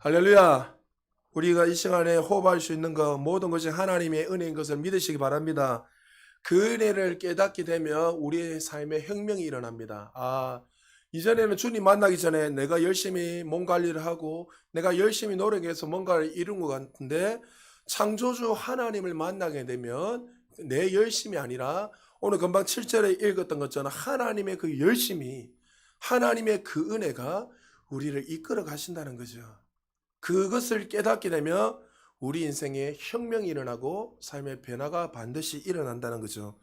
할렐루야. 우리가 이 시간에 호흡할 수 있는 것 모든 것이 하나님의 은혜인 것을 믿으시기 바랍니다. 그 은혜를 깨닫게 되면 우리의 삶에 혁명이 일어납니다. 이전에는 주님 만나기 전에 내가 열심히 몸 관리를 하고 내가 열심히 노력해서 뭔가를 이룬 것 같은데, 창조주 하나님을 만나게 되면 내 열심이 아니라 오늘 금방 7절에 읽었던 것처럼 하나님의 그 열심이, 하나님의 그 은혜가 우리를 이끌어 가신다는 거죠. 그것을 깨닫게 되면 우리 인생에 혁명이 일어나고 삶의 변화가 반드시 일어난다는 거죠.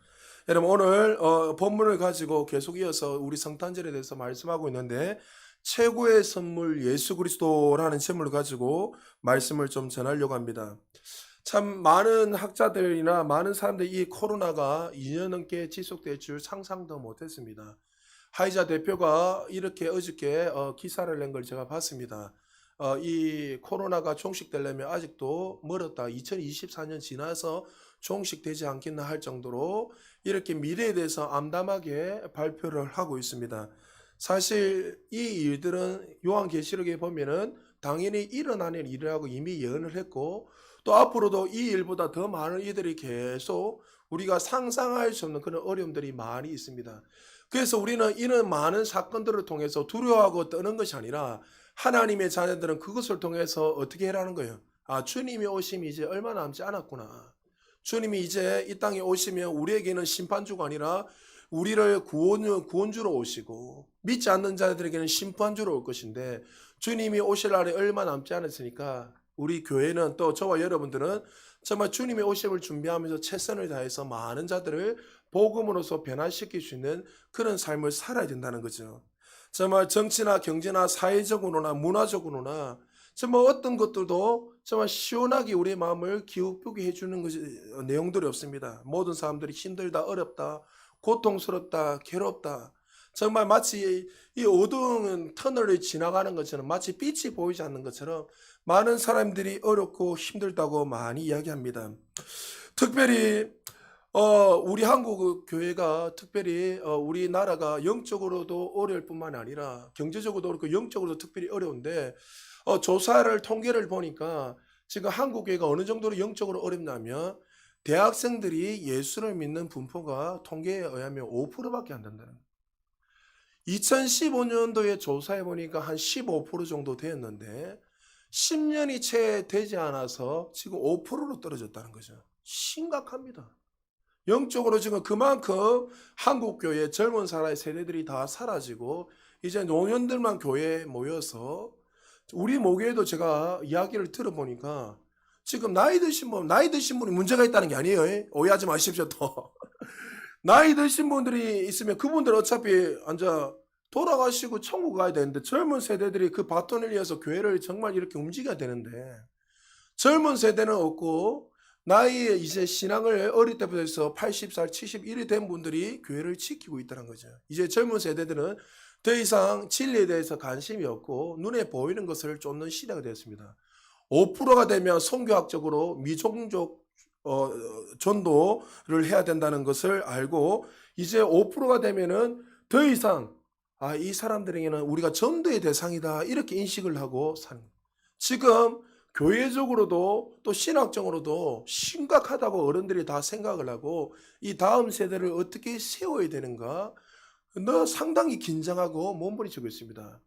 여러분, 오늘 본문을 가지고 계속 이어서 우리 성탄절에 대해서 말씀하고 있는데, 최고의 선물 예수 그리스도라는 제목을 가지고 말씀을 좀 전하려고 합니다. 참 많은 학자들이나 많은 사람들이 이 코로나가 2년 넘게 지속될 줄 상상도 못했습니다. 화이자 대표가 이렇게 어저께 기사를 낸 걸 제가 봤습니다. 이 코로나가 종식되려면 아직도 멀었다. 2024년 지나서 종식되지 않겠나 할 정도로 이렇게 미래에 대해서 암담하게 발표를 하고 있습니다. 사실 이 일들은 요한계시록에 보면은 당연히 일어나는 일이라고 이미 예언을 했고, 또 앞으로도 이 일보다 더 많은 일들이 계속 우리가 상상할 수 없는 그런 어려움들이 많이 있습니다. 그래서 우리는 이런 많은 사건들을 통해서 두려워하고 떠는 것이 아니라, 하나님의 자녀들은 그것을 통해서 어떻게 해라는 거예요? 주님이 오심이 이제 얼마 남지 않았구나. 주님이 이제 이 땅에 오시면 우리에게는 심판주가 아니라 우리를 구원주로 오시고, 믿지 않는 자들에게는 심판주로 올 것인데, 주님이 오실 날이 얼마 남지 않았으니까 우리 교회는, 또 저와 여러분들은 정말 주님의 오심을 준비하면서 최선을 다해서 많은 자들을 복음으로서 변화시킬 수 있는 그런 삶을 살아야 된다는 거죠. 정말 정치나 경제나 사회적으로나 문화적으로나 정말 어떤 것들도 정말 시원하게 우리의 마음을 기쁘게 해주는 내용들이 없습니다. 모든 사람들이 힘들다, 어렵다, 고통스럽다, 괴롭다. 정말 마치 이 어두운 터널을 지나가는 것처럼, 마치 빛이 보이지 않는 것처럼 많은 사람들이 어렵고 힘들다고 많이 이야기합니다. 특별히 우리 한국 교회가, 특별히 우리나라가 영적으로도 어려울 뿐만 아니라 경제적으로도 그렇고 영적으로도 특별히 어려운데, 조사를 통계를 보니까 지금 한국 교회가 어느 정도로 영적으로 어렵냐면, 대학생들이 예수를 믿는 분포가 통계에 의하면 5%밖에 안 된다는 거예요. 2015년도에 조사해 보니까 한 15% 정도 되었는데 10년이 채 되지 않아서 지금 5%로 떨어졌다는 거죠. 심각합니다. 영적으로 지금 그만큼 한국교회 젊은 세대들이 다 사라지고 이제 노년들만 교회에 모여서, 우리 모교에도 제가 이야기를 들어보니까 지금 나이 드신 분이 문제가 있다는 게 아니에요. 오해하지 마십시오. 또 나이 드신 분들이 있으면 그분들 어차피 앉아 돌아가시고 천국 가야 되는데, 젊은 세대들이 그 바톤을 이어서 교회를 정말 이렇게 움직여야 되는데, 젊은 세대는 없고 나이 이제 신앙을 어릴 때부터 해서 80살, 71이 된 분들이 교회를 지키고 있다는 거죠. 이제 젊은 세대들은 더 이상 진리에 대해서 관심이 없고 눈에 보이는 것을 쫓는 시대가 되었습니다. 5%가 되면 성교학적으로 미종족 전도를 해야 된다는 것을 알고, 이제 5%가 되면은 더 이상 이 사람들에게는 우리가 전도의 대상이다, 이렇게 인식을 하고 사는 거예요. 지금 교회적으로도 또 신학적으로도 심각하다고 어른들이 다 생각을 하고, 이 다음 세대를 어떻게 세워야 되는가 상당히 긴장하고 몸부림치고 있습니다.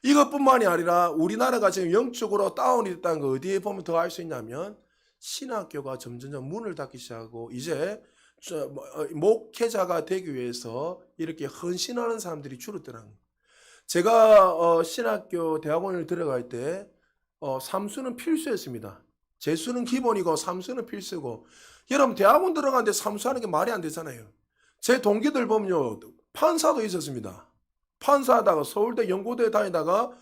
이것뿐만이 아니라 우리나라가 지금 영적으로 다운이 됐다는 거 어디에 보면 더 알 수 있냐면, 신학교가 점점 문을 닫기 시작하고 이제 목회자가 되기 위해서 이렇게 헌신하는 사람들이 줄었더라는 거예요. 제가 신학교 대학원을 들어갈 때 삼수는 필수였습니다. 재수는 기본이고 삼수는 필수고. 여러분, 대학원 들어가는데 삼수하는 게 말이 안 되잖아요. 제 동기들 보면요, 판사도 있었습니다. 판사하다가 서울대 연고대에 다니다가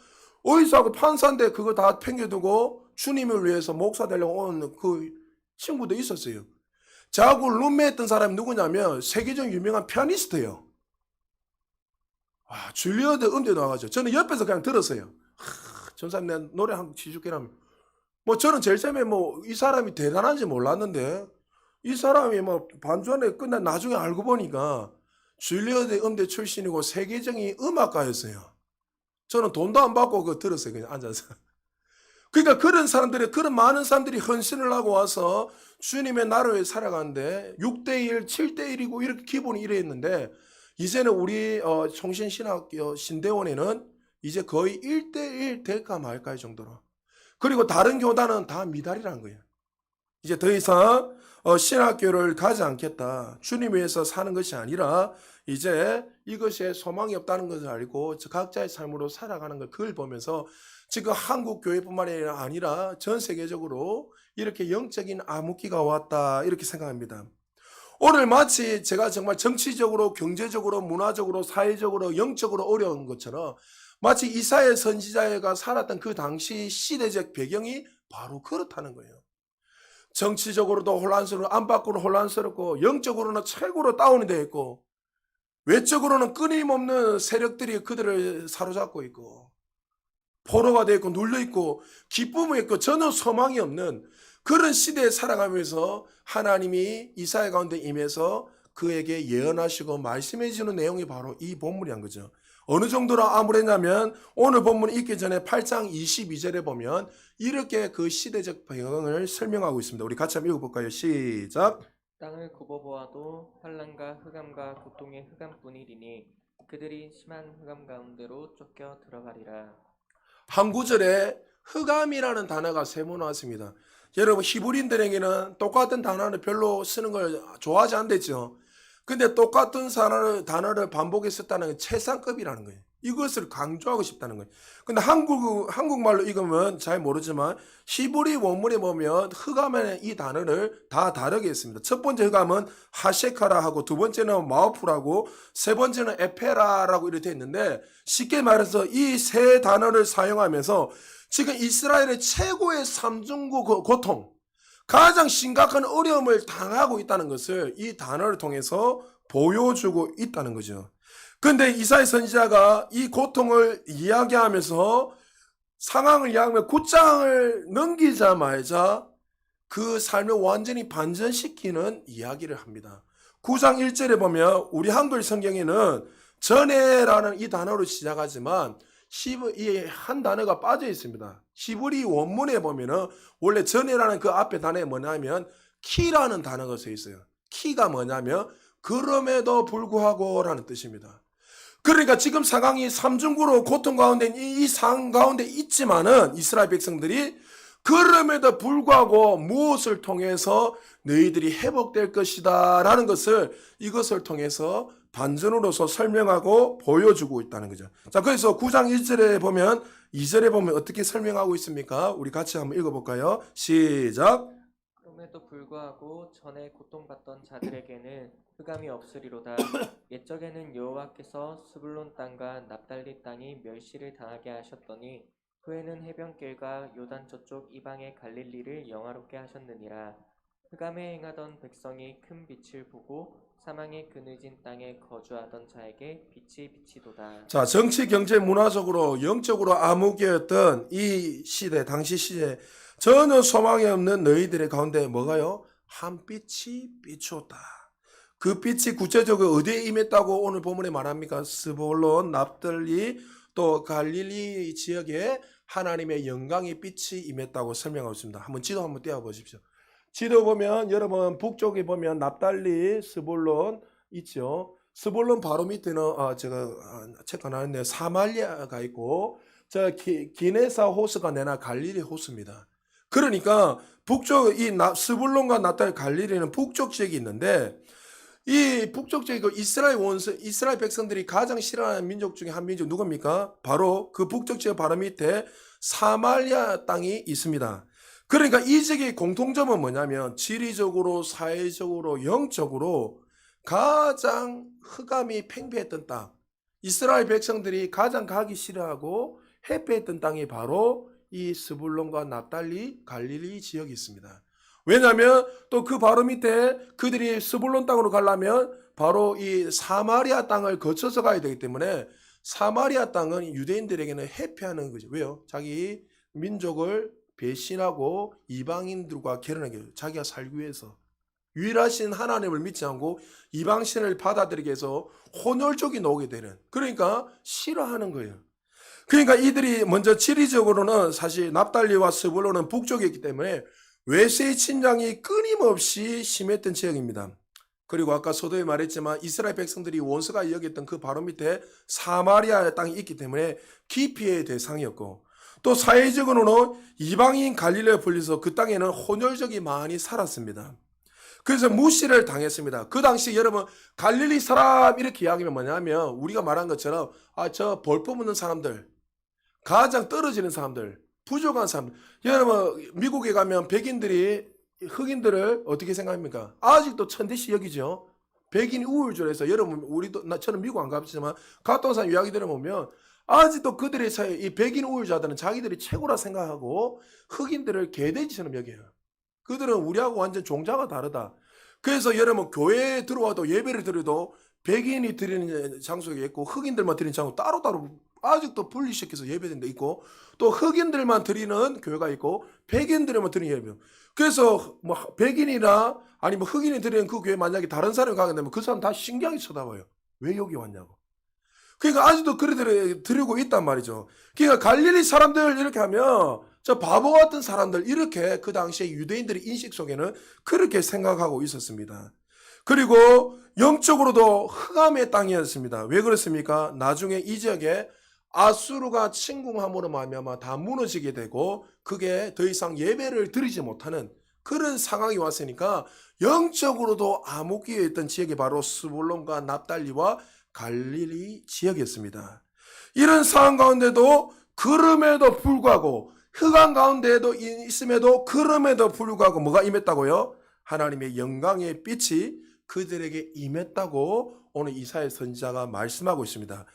의사하고 판사인데 그거 다 팽겨두고 주님을 위해서 목사 되려고 온 그 친구도 있었어요. 저하고 룸메했던 사람이 누구냐면 세계적 유명한 피아니스트예요. 줄리어드 음대 나와가지고 저는 옆에서 그냥 들었어요. 전사님 내 노래 한 치줄게라면, 저는 제일 처음에 이 사람이 대단한지 몰랐는데, 이 사람이 반주안에 끝난 나중에 알고 보니까 줄리어드 음대 출신이고 세계적인 음악가였어요. 저는 돈도 안 받고 그거 들었어요, 그냥 앉아서. 그러니까 그런 많은 사람들이 헌신을 하고 와서 주님의 나라에 살아가는데 6대1, 7대1이고 이렇게 기본이 이랬는데 이제는 우리 총신신학교 신대원에는 이제 거의 1대1 될까 말까 정도로. 그리고 다른 교단은 다 미달이라는 거예요. 이제 더 이상 신학교를 가지 않겠다. 주님 위해서 사는 것이 아니라 이제 이것에 소망이 없다는 것을 알고 각자의 삶으로 살아가는 걸 그걸 보면서 지금 한국 교회뿐만 아니라 전 세계적으로 이렇게 영적인 암흑기가 왔다 이렇게 생각합니다. 오늘 마치 제가 정말 정치적으로 경제적으로 문화적으로 사회적으로 영적으로 어려운 것처럼 마치 이사야 선지자가 살았던 그 당시 시대적 배경이 바로 그렇다는 거예요. 정치적으로도 혼란스럽고 안팎으로 혼란스럽고 영적으로는 최고로 다운이 되어 있고 외적으로는 끊임없는 세력들이 그들을 사로잡고 있고 포로가 되어 있고 눌려 있고 기쁨이 있고 전혀 소망이 없는 그런 시대에 살아가면서 하나님이 이사야 가운데 임해서 그에게 예언하시고 말씀해 주는 내용이 바로 이 본문이란 거죠. 어느 정도로 암울했냐면 오늘 본문 읽기 전에 8장 22절에 보면 이렇게 그 시대적 배경을 설명하고 있습니다. 우리 같이 한번 읽어볼까요? 시작. 땅을 굽어보아도 환난과 흑암과 고통의 흑암뿐이리니 그들이 심한 흑암 가운데로 쫓겨 들어가리라. 한 구절에 흑암이라는 단어가 세 번 나왔습니다. 여러분 히브리인들에게는 똑같은 단어를 별로 쓰는 걸 좋아하지 않댔죠. 근데 똑같은 단어를 반복했었다는 건 최상급이라는 거예요. 이것을 강조하고 싶다는 거예요. 근데 한국말로 읽으면 잘 모르지만 히브리 원문에 보면 흑암에는 이 단어를 다 다르게 했습니다. 첫 번째 흑암은 하셰카라 하고 두 번째는 마오프라고 세 번째는 에페라라고 이렇게 했는데 쉽게 말해서 이 세 단어를 사용하면서 지금 이스라엘의 최고의 삼중고 고통 가장 심각한 어려움을 당하고 있다는 것을 이 단어를 통해서 보여주고 있다는 거죠. 그런데 이사야 선지자가 이 고통을 이야기하면서 상황을 이야기하며 9장을 넘기자마자 그 삶을 완전히 반전시키는 이야기를 합니다. 9장 1절에 보면 우리 한글 성경에는 전에라는 이 단어로 시작하지만 이 한 단어가 빠져 있습니다. 히브리 원문에 보면은 원래 전에라는 그 앞에 단어에 뭐냐면 키라는 단어가 써 있어요. 키가 뭐냐면 그럼에도 불구하고라는 뜻입니다. 그러니까 지금 상황이 삼중구로 고통 가운데 이 상황 가운데 있지만은 이스라엘 백성들이 그럼에도 불구하고 무엇을 통해서 너희들이 회복될 것이다 라는 것을 이것을 통해서 반전으로서 설명하고 보여주고 있다는 거죠. 자, 그래서 9장 1절에 보면 2절에 보면 어떻게 설명하고 있습니까? 우리 같이 한번 읽어볼까요? 시작. 그럼에도 불구하고 전에 고통받던 자들에게는 흑암이 없으리로다. 옛적에는 여호와께서 스불론 땅과 납달리 땅이 멸시를 당하게 하셨더니 후에는 해변길과 요단 저쪽 이방의 갈릴리를 영화롭게 하셨느니라. 흑암에 행하던 백성이 큰 빛을 보고 사망의 그늘진 땅에 거주하던 자에게 빛이 비치도다. 자, 정치, 경제, 문화적으로, 영적으로 암흑이었던 이 시대, 당시 시대, 전혀 소망이 없는 너희들의 가운데 뭐가요? 한 빛이 비추었다. 그 빛이 구체적으로 어디에 임했다고 오늘 본문에 말합니까? 스불론, 납달리, 또 갈릴리 지역에 하나님의 영광의 빛이 임했다고 설명하고 있습니다. 한번 지도 한번 띄워보십시오. 지도 보면 여러분 북쪽에 보면 납달리, 스불론 있죠. 스불론 바로 밑에는 제가 체크 안 했는데 사말리아가 있고 저 기네사 호수가 내나 갈릴리 호수입니다. 그러니까 북쪽 이 스불론과 납달리 갈릴리는 북쪽 지역이 있는데 이 북쪽 지역 이스라엘 백성들이 가장 싫어하는 민족 중에 한 민족 누굽니까? 바로 그 북쪽 지역 바로 밑에 사말리아 땅이 있습니다. 그러니까 이 지역의 공통점은 뭐냐면 지리적으로 사회적으로 영적으로 가장 흑암이 팽배했던 땅, 이스라엘 백성들이 가장 가기 싫어하고 회피했던 땅이 바로 이 스불론과 납달리 갈릴리 지역이 있습니다. 왜냐하면 또 그 바로 밑에 그들이 스불론 땅으로 가려면 바로 이 사마리아 땅을 거쳐서 가야 되기 때문에 사마리아 땅은 유대인들에게는 회피하는 거죠. 왜요? 자기 민족을 배신하고 이방인들과 결혼하게 자기가 살기 위해서 유일하신 하나님을 믿지 않고 이방신을 받아들이게 해서 혼혈족이 나오게 되는, 그러니까 싫어하는 거예요. 그러니까 이들이 먼저 지리적으로는 사실 납달리와 스불론은 북쪽에 있기 때문에 외세의 침략이 끊임없이 심했던 지역입니다. 그리고 아까 서두에 말했지만 이스라엘 백성들이 원수가 여겼던 그 바로 밑에 사마리아 땅이 있기 때문에 기피의 대상이었고, 또 사회적으로는 이방인 갈릴레에 불려서 그 땅에는 혼혈족이 많이 살았습니다. 그래서 무시를 당했습니다. 그 당시 여러분 갈릴리 사람 이렇게 이야기하면 뭐냐면 우리가 말한 것처럼 저 볼품 없는 사람들, 가장 떨어지는 사람들, 부족한 사람들. 여러분 미국에 가면 백인들이 흑인들을 어떻게 생각합니까? 아직도 천대시 여기죠. 백인 우월절에서 여러분 저는 미국 안 가봤지만 갔다 온 사람 이야기 들어보면 아직도 그들의 사이에 이 백인 우월자들은 자기들이 최고라 생각하고 흑인들을 개돼지처럼 여겨요. 그들은 우리하고 완전 종자가 다르다. 그래서 여러분 교회에 들어와도 예배를 드려도 백인이 드리는 장소가 있고 흑인들만 드리는 장소 따로따로 아직도 분리시켜서 예배드리는 데 있고, 또 흑인들만 드리는 교회가 있고 백인들만 드리는 예배. 그래서 뭐 백인이나 아니면 흑인이 드리는 그 교회 만약에 다른 사람이 가게 되면 그 사람 다 신기하게 쳐다봐요. 왜 여기 왔냐고. 그러니까 아직도 그래 드리고 있단 말이죠. 그러니까 갈릴리 사람들 이렇게 하면 저 바보 같은 사람들 이렇게 그 당시에 유대인들의 인식 속에는 그렇게 생각하고 있었습니다. 그리고 영적으로도 흑암의 땅이었습니다. 왜 그렇습니까? 나중에 이 지역에 아수르가 침공함으로 말미암아 다 무너지게 되고 그게 더 이상 예배를 드리지 못하는 그런 상황이 왔으니까 영적으로도 암흑기에 있던 지역이 바로 스불론과 납달리와 갈릴리 지역이었습니다. 이런 상황 가운데도 그럼에도 불구하고 흑암 가운데에도 있음에도 그럼에도 불구하고 뭐가 임했다고요? 하나님의 영광의 빛이 그들에게 임했다고 오늘 이사야 선지자가 말씀하고 있습니다.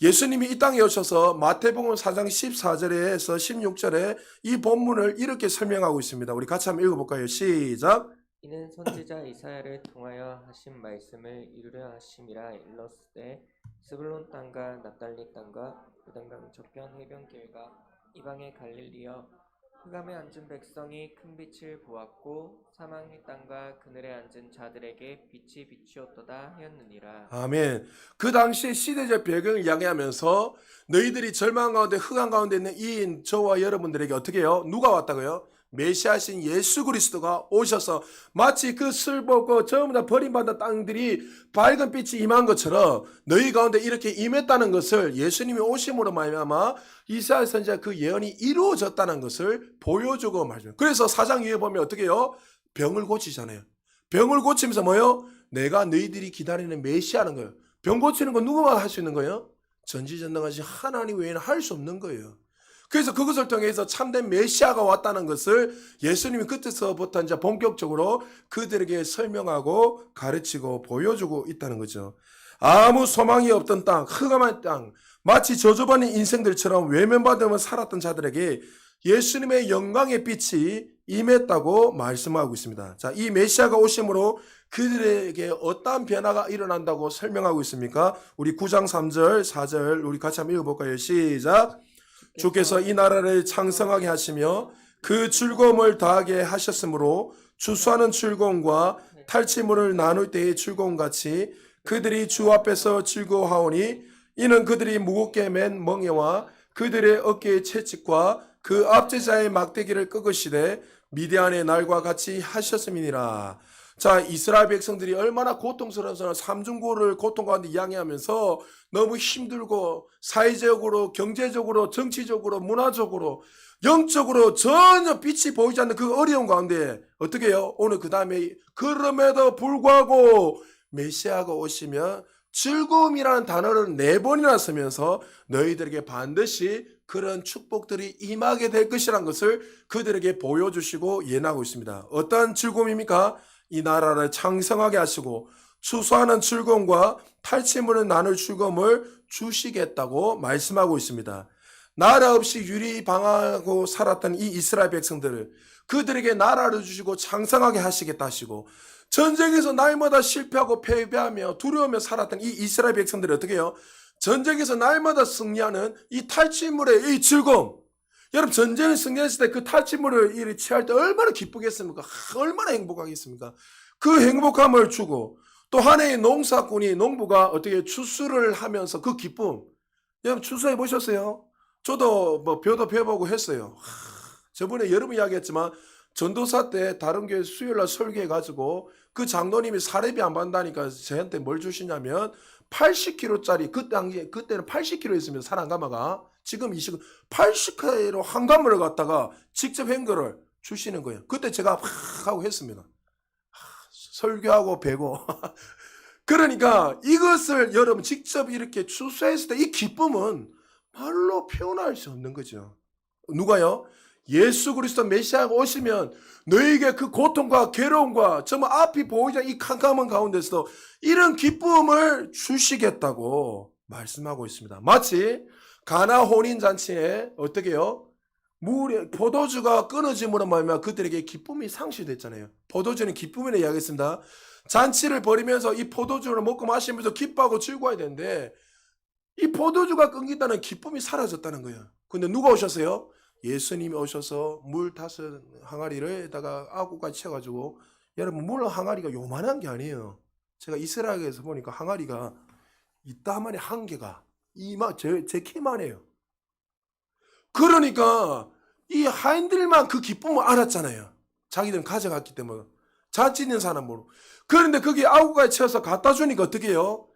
예수님이 이 땅에 오셔서 마태복음 4장 14절에서 16절에 이 본문을 이렇게 설명하고 있습니다. 우리 같이 한번 읽어볼까요? 시작. 이는 선지자 이사야를 통하여 하신 말씀을 이루려 하심이라. 일렀으되 스불론 땅과 납달리 땅과 요단강 저편 해변길과 이방의 갈릴리여, 흑암에 앉은 백성이 큰 빛을 보았고 사망의 땅과 그늘에 앉은 자들에게 빛이 비추었도다 하였느니라. 아멘. 그 당시 시대적 배경을 이야기하면서 너희들이 절망 가운데 흑암 가운데 있는 이 저와 여러분들에게 어떻게 해요? 누가 왔다고요? 메시아신 예수 그리스도가 오셔서 마치 그 슬펐고 전부 다 버림받은 땅들이 밝은 빛이 임한 것처럼 너희 가운데 이렇게 임했다는 것을 예수님이 오심으로 말미암아 이사야 선지자 그 예언이 이루어졌다는 것을 보여주고 말이죠. 그래서 4장 위에 보면 어떻게 해요? 병을 고치잖아요. 병을 고치면서 뭐요? 내가 너희들이 기다리는 메시아는 거예요. 병 고치는 건 누구만 할 수 있는 거예요? 전지전능하신 하나님 외에는 할 수 없는 거예요. 그래서 그것을 통해서 참된 메시아가 왔다는 것을 예수님이 그때서부터 이제 본격적으로 그들에게 설명하고 가르치고 보여주고 있다는 거죠. 아무 소망이 없던 땅, 흑암한 땅, 마치 저주받은 인생들처럼 외면받으며 살았던 자들에게 예수님의 영광의 빛이 임했다고 말씀하고 있습니다. 자, 이 메시아가 오심으로 그들에게 어떠한 변화가 일어난다고 설명하고 있습니까? 우리 9장 3절, 4절 우리 같이 한번 읽어볼까요? 시작. 주께서 이 나라를 창성하게 하시며 그 즐거움을 다하게 하셨으므로 추수하는 즐거움과 탈취물을 나눌 때의 즐거움같이 그들이 주 앞에서 즐거워하오니 이는 그들이 무겁게 맨 멍에와 그들의 어깨의 채찍과 그 압제자의 막대기를 꺾으시되 미디안의 날과 같이 하셨음이니라. 자, 이스라엘 백성들이 얼마나 고통스러워서 삼중고를 고통 가운데 이야기하면서 너무 힘들고 사회적으로 경제적으로 정치적으로 문화적으로 영적으로 전혀 빛이 보이지 않는 그 어려운 가운데 어떻게 해요? 오늘 그 다음에 그럼에도 불구하고 메시아가 오시면 즐거움이라는 단어를 4번이나 쓰면서 너희들에게 반드시 그런 축복들이 임하게 될 것이라는 것을 그들에게 보여주시고 예언하고 있습니다. 어떤 즐거움입니까? 이 나라를 창성하게 하시고 추수하는 즐거움과 탈취물을 나눌 즐거움을 주시겠다고 말씀하고 있습니다. 나라 없이 유리방하고 살았던 이 이스라엘 백성들을 그들에게 나라를 주시고 창성하게 하시겠다 하시고 전쟁에서 날마다 실패하고 패배하며 두려우며 살았던 이 이스라엘 백성들이 어떻게 해요? 전쟁에서 날마다 승리하는 이 탈취물의 이 즐거움. 여러분 전쟁을 승리했을 때 그 탈취물을 취할 때 얼마나 기쁘겠습니까? 얼마나 행복하겠습니까? 그 행복함을 주고 또 한 해의 농사꾼이 농부가 어떻게 추수를 하면서 그 기쁨. 여러분 추수해 보셨어요? 저도 뭐 벼도 벼보고 했어요. 저번에 여러 번 이야기했지만 전도사 때 다른 교회 수요일날 설교해가지고 그 장로님이 사례비 안 받는다니까 저한테 뭘 주시냐면 80kg짜리 그때는 80kg 있으면 살안 감아가 지금 80kg 한 가마를 갖다가 직접 한 거를 주시는 거예요. 그때 제가 막 하고 했습니다. 설교하고 배고 그러니까 이것을 여러분 직접 이렇게 추수했을 때 이 기쁨은 말로 표현할 수 없는 거죠. 누가요? 예수 그리스도 메시아가 오시면 너에게 그 고통과 괴로움과 정말 앞이 보이지 않는 이 캄캄한 가운데서도 이런 기쁨을 주시겠다고 말씀하고 있습니다. 마치 가나 혼인잔치에 어떻게요? 포도주가 끊어짐으로 말미암아 그들에게 기쁨이 상실됐잖아요. 포도주는 기쁨이라 이야기했습니다. 잔치를 벌이면서 이 포도주를 먹고 마시면서 기뻐하고 즐거워야 되는데 이 포도주가 끊긴다는 기쁨이 사라졌다는 거예요. 근데 누가 오셨어요? 예수님이 오셔서 물 5항아리를에다가 9가지 채워가지고 여러분 물 항아리가 요만한 게 아니에요. 제가 이스라엘에서 보니까 항아리가 이따만의 한 개가 제 키만 해요. 그러니까 이 하인들만 그 기쁨을 알았잖아요. 자기들은 가져갔기 때문에 잔치 있는 사람으로. 그런데 거기 9가지 채워서 갖다 주니까 어떻게 해요?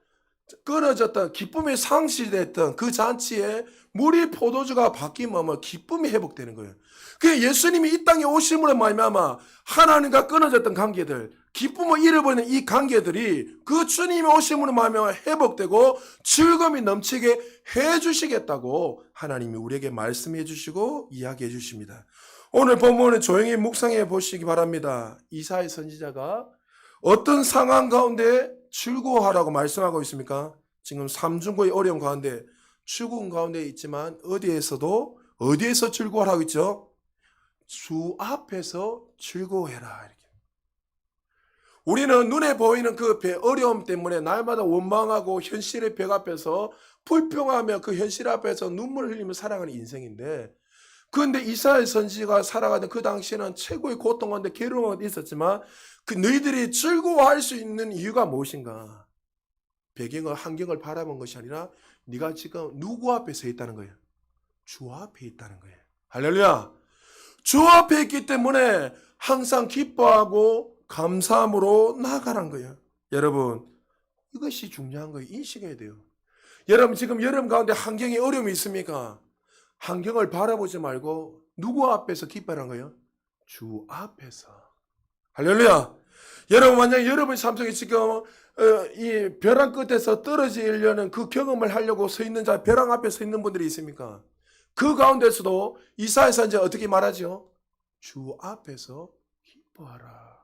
끊어졌던 기쁨이 상실됐던 그 잔치에 물이 포도주가 바뀌면 기쁨이 회복되는 거예요. 그 예수님이 이 땅에 오심으로 말미암아 하나님과 끊어졌던 관계들, 기쁨을 잃어버리는 이 관계들이 그 주님이 오심으로 말미암아 회복되고 즐거움이 넘치게 해주시겠다고 하나님이 우리에게 말씀해 주시고 이야기해 주십니다. 오늘 본문을 조용히 묵상해 보시기 바랍니다. 이사야 선지자가 어떤 상황 가운데 즐거워하라고 말씀하고 있습니까? 지금 삼중고의 어려움 가운데 죽음 가운데 있지만 어디에서 즐거워하라고 있죠? 주 앞에서 즐거워해라. 이렇게. 우리는 눈에 보이는 그 어려움 때문에 날마다 원망하고 현실의 벽 앞에서 불평하며 그 현실 앞에서 눈물을 흘리며 살아가는 인생인데 그런데 이사야 선지자가 살아가던 그 당시에는 최고의 고통 가운데 괴로움 가운데 있었지만 그 너희들이 즐거워할 수 있는 이유가 무엇인가? 환경을 바라본 것이 아니라 네가 지금 누구 앞에 서 있다는 거예요? 주 앞에 있다는 거예요. 할렐루야. 주 앞에 있기 때문에 항상 기뻐하고 감사함으로 나아가는 거예요. 여러분 이것이 중요한 거예요. 인식해야 돼요. 여러분 지금 여러분 가운데 환경에 어려움이 있습니까? 환경을 바라보지 말고 누구 앞에서 기뻐하는 거예요? 주 앞에서. 할렐루야. 여러분 만약 여러분 삶속에 지금 이 벼랑 끝에서 떨어지려는 그 경험을 하려고 서 있는 벼랑 앞에 서 있는 분들이 있습니까? 그 가운데서도 이사야 선지자 어떻게 말하죠? 주 앞에서 기뻐하라.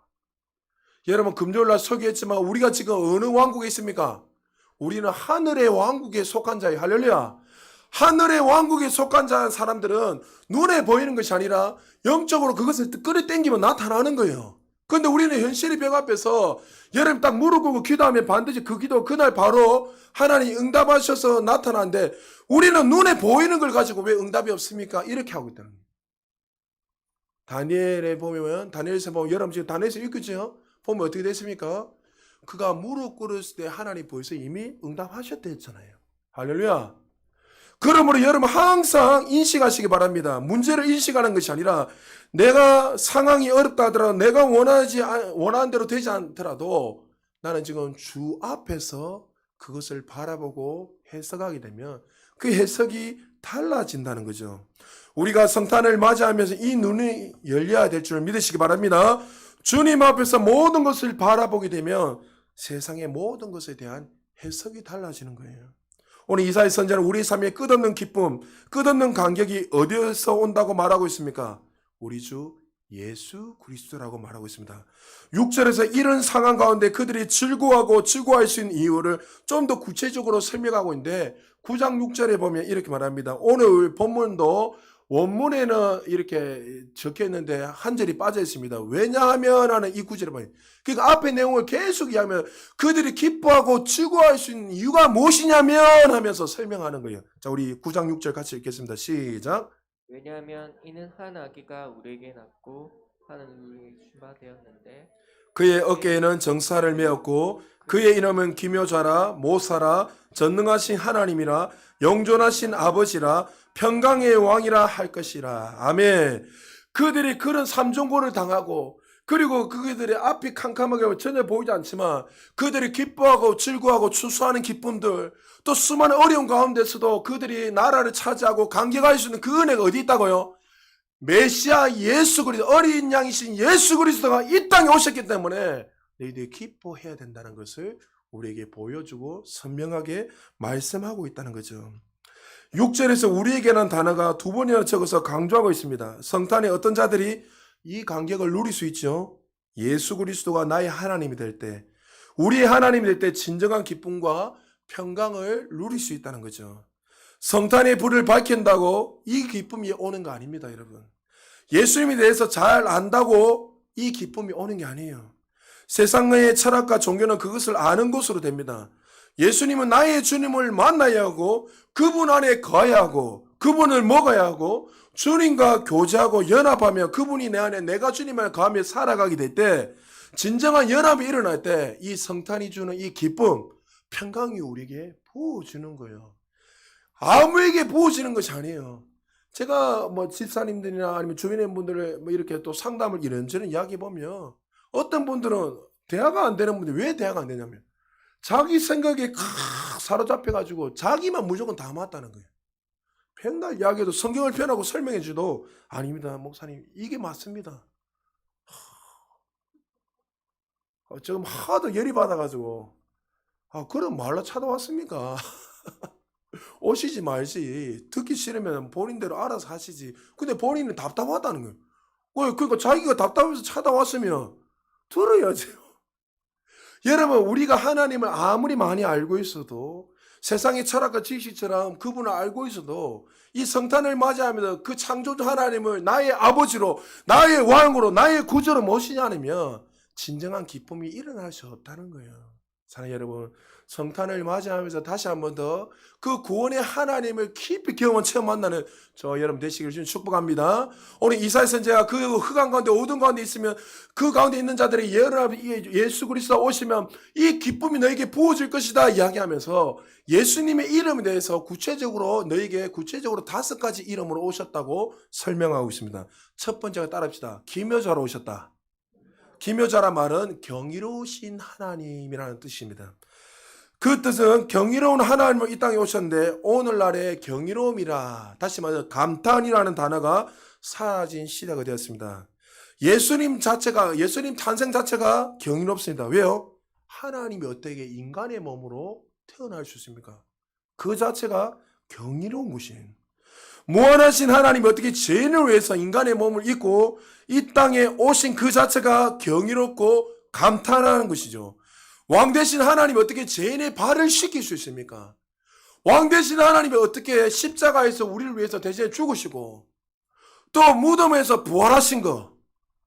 여러분 금요일날 소개했지만 우리가 지금 어느 왕국에 있습니까? 우리는 하늘의 왕국에 속한 자예요. 할렐루야. 하늘의 왕국에 속한 자 사람들은 눈에 보이는 것이 아니라 영적으로 그것을 끌어당기면 나타나는 거예요. 그런데 우리는 현실의 벽 앞에서 여러분 딱 무릎 꿇고 기도하면 반드시 그 기도 그날 바로 하나님이 응답하셔서 나타나는데 우리는 눈에 보이는 걸 가지고 왜 응답이 없습니까? 이렇게 하고 있다는 거예요. 다니엘에서 보면 여러분 지금 다니엘에서 읽겠죠? 보면 어떻게 됐습니까? 그가 무릎 꿇었을 때 하나님 보여서 이미 응답하셨다 했잖아요. 할렐루야. 그러므로 여러분 항상 인식하시기 바랍니다. 문제를 인식하는 것이 아니라 내가 상황이 어렵다 하더라도 내가 원하는 대로 되지 않더라도 나는 지금 주 앞에서 그것을 바라보고 해석하게 되면 그 해석이 달라진다는 거죠. 우리가 성탄을 맞이하면서 이 눈이 열려야 될 줄 믿으시기 바랍니다. 주님 앞에서 모든 것을 바라보게 되면 세상의 모든 것에 대한 해석이 달라지는 거예요. 오늘 이사야 선지자는 우리 삶의 끝없는 기쁨, 끝없는 감격이 어디에서 온다고 말하고 있습니까? 우리 주 예수 그리스도라고 말하고 있습니다. 6절에서 이런 상황 가운데 그들이 즐거워할 수 있는 이유를 좀 더 구체적으로 설명하고 있는데 9장 6절에 보면 이렇게 말합니다. 오늘 본문도 원문에는 이렇게 적혀 있는데 한 절이 빠져 있습니다. 왜냐하면 하는 이 구절에 보면 그러니까 앞의 내용을 계속 이야기하면 그들이 기뻐하고 즐거워할 수 있는 이유가 무엇이냐면 하면서 설명하는 거예요. 자, 우리 9장 6절 같이 읽겠습니다. 시작. 왜냐하면 이는 한 아기가 우리에게 낳고 한 우리에게 주마되었는데 그의 어깨에는 정사를 메었고 그의 이름은 기묘자라 모사라 전능하신 하나님이라 영존하신 아버지라 평강의 왕이라 할 것이라. 아멘. 그들이 그런 삼종고를 당하고 그리고 그들의 앞이 캄캄하게 전혀 보이지 않지만 그들이 기뻐하고 즐거워하고 추수하는 기쁨들, 또 수많은 어려운 가운데서도 그들이 나라를 차지하고 강격할 수 있는 그 은혜가 어디 있다고요? 메시아 예수 그리스도, 어린 양이신 예수 그리스도가 이 땅에 오셨기 때문에 너희들이 기뻐해야 된다는 것을 우리에게 보여주고 선명하게 말씀하고 있다는 거죠. 6절에서 우리에게라는 단어가 두 번이나 적어서 강조하고 있습니다. 성탄에 어떤 자들이 이 감격을 누릴 수 있죠. 예수 그리스도가 나의 하나님이 될 때, 우리의 하나님이 될 때 진정한 기쁨과 평강을 누릴 수 있다는 거죠. 성탄의 불을 밝힌다고 이 기쁨이 오는 거 아닙니다, 여러분. 예수님에 대해서 잘 안다고 이 기쁨이 오는 게 아니에요. 세상의 철학과 종교는 그것을 아는 것으로 됩니다. 예수님은 나의 주님을 만나야 하고 그분 안에 거해야 하고 그분을 먹어야 하고 주님과 교제하고 연합하며 그분이 내 안에 내가 주님 안에 거하며 살아가게 될 때 진정한 연합이 일어날 때 이 성탄이 주는 이 기쁨, 평강이 우리에게 부어주는 거예요. 아무에게 부어지는 것이 아니에요. 제가 뭐 집사님들이나 아니면 주변의 분들을 뭐 이렇게 또 상담을 이런저런 이야기해 보면 어떤 분들은 대화가 안 되는 분들 왜 대화가 안 되냐면 자기 생각에 사로잡혀가지고 자기만 무조건 다 맞다는 거예요. 맨날 이야기해도 성경을 펴나고 설명해 줘도 아닙니다 목사님 이게 맞습니다. 지금 하도 열이 받아가지고 그런 말로 찾아왔습니까? 오시지 말지. 듣기 싫으면 본인대로 알아서 하시지. 근데 본인은 답답하다는 거예요. 그러니까 자기가 답답해서 찾아왔으면 들어야죠. 여러분 우리가 하나님을 아무리 많이 알고 있어도 세상의 철학과 지식처럼 그분을 알고 있어도 이 성탄을 맞이하면서 그 창조주 하나님을 나의 아버지로 나의 왕으로 나의 구주로 모시지 않으면 진정한 기쁨이 일어날 수 없다는 거예요. 사랑하는 여러분, 성탄을 맞이하면서 다시 한 번 더 그 구원의 하나님을 깊이 경험 체험 만나는 저 여러분 되시기를 주님 축복합니다. 오늘 이사야 선지자가 그 흑암 가운데 어두운 가운데 있으면 그 가운데 있는 자들이 예수 그리스도 오시면 이 기쁨이 너에게 부어질 것이다 이야기하면서 예수님의 이름에 대해서 구체적으로 너에게 구체적으로 5가지 이름으로 오셨다고 설명하고 있습니다. 첫 번째가 따라합시다. 기묘자로 오셨다. 기묘자라 말은 경이로우신 하나님이라는 뜻입니다. 그 뜻은 경이로운 하나님을 이 땅에 오셨는데 오늘날의 경이로움이라 다시 말해서 감탄이라는 단어가 사라진 시대가 되었습니다. 예수님 탄생 자체가 경이롭습니다. 왜요? 하나님이 어떻게 인간의 몸으로 태어날 수 있습니까? 그 자체가 경이로운 것이에요. 무한하신 하나님이 어떻게 죄인을 위해서 인간의 몸을 입고 이 땅에 오신 그 자체가 경이롭고 감탄하는 것이죠. 왕 대신 하나님이 어떻게 죄인의 발을 씻길 수 있습니까? 왕 대신 하나님이 어떻게 십자가에서 우리를 위해서 대신에 죽으시고 또 무덤에서 부활하신 것,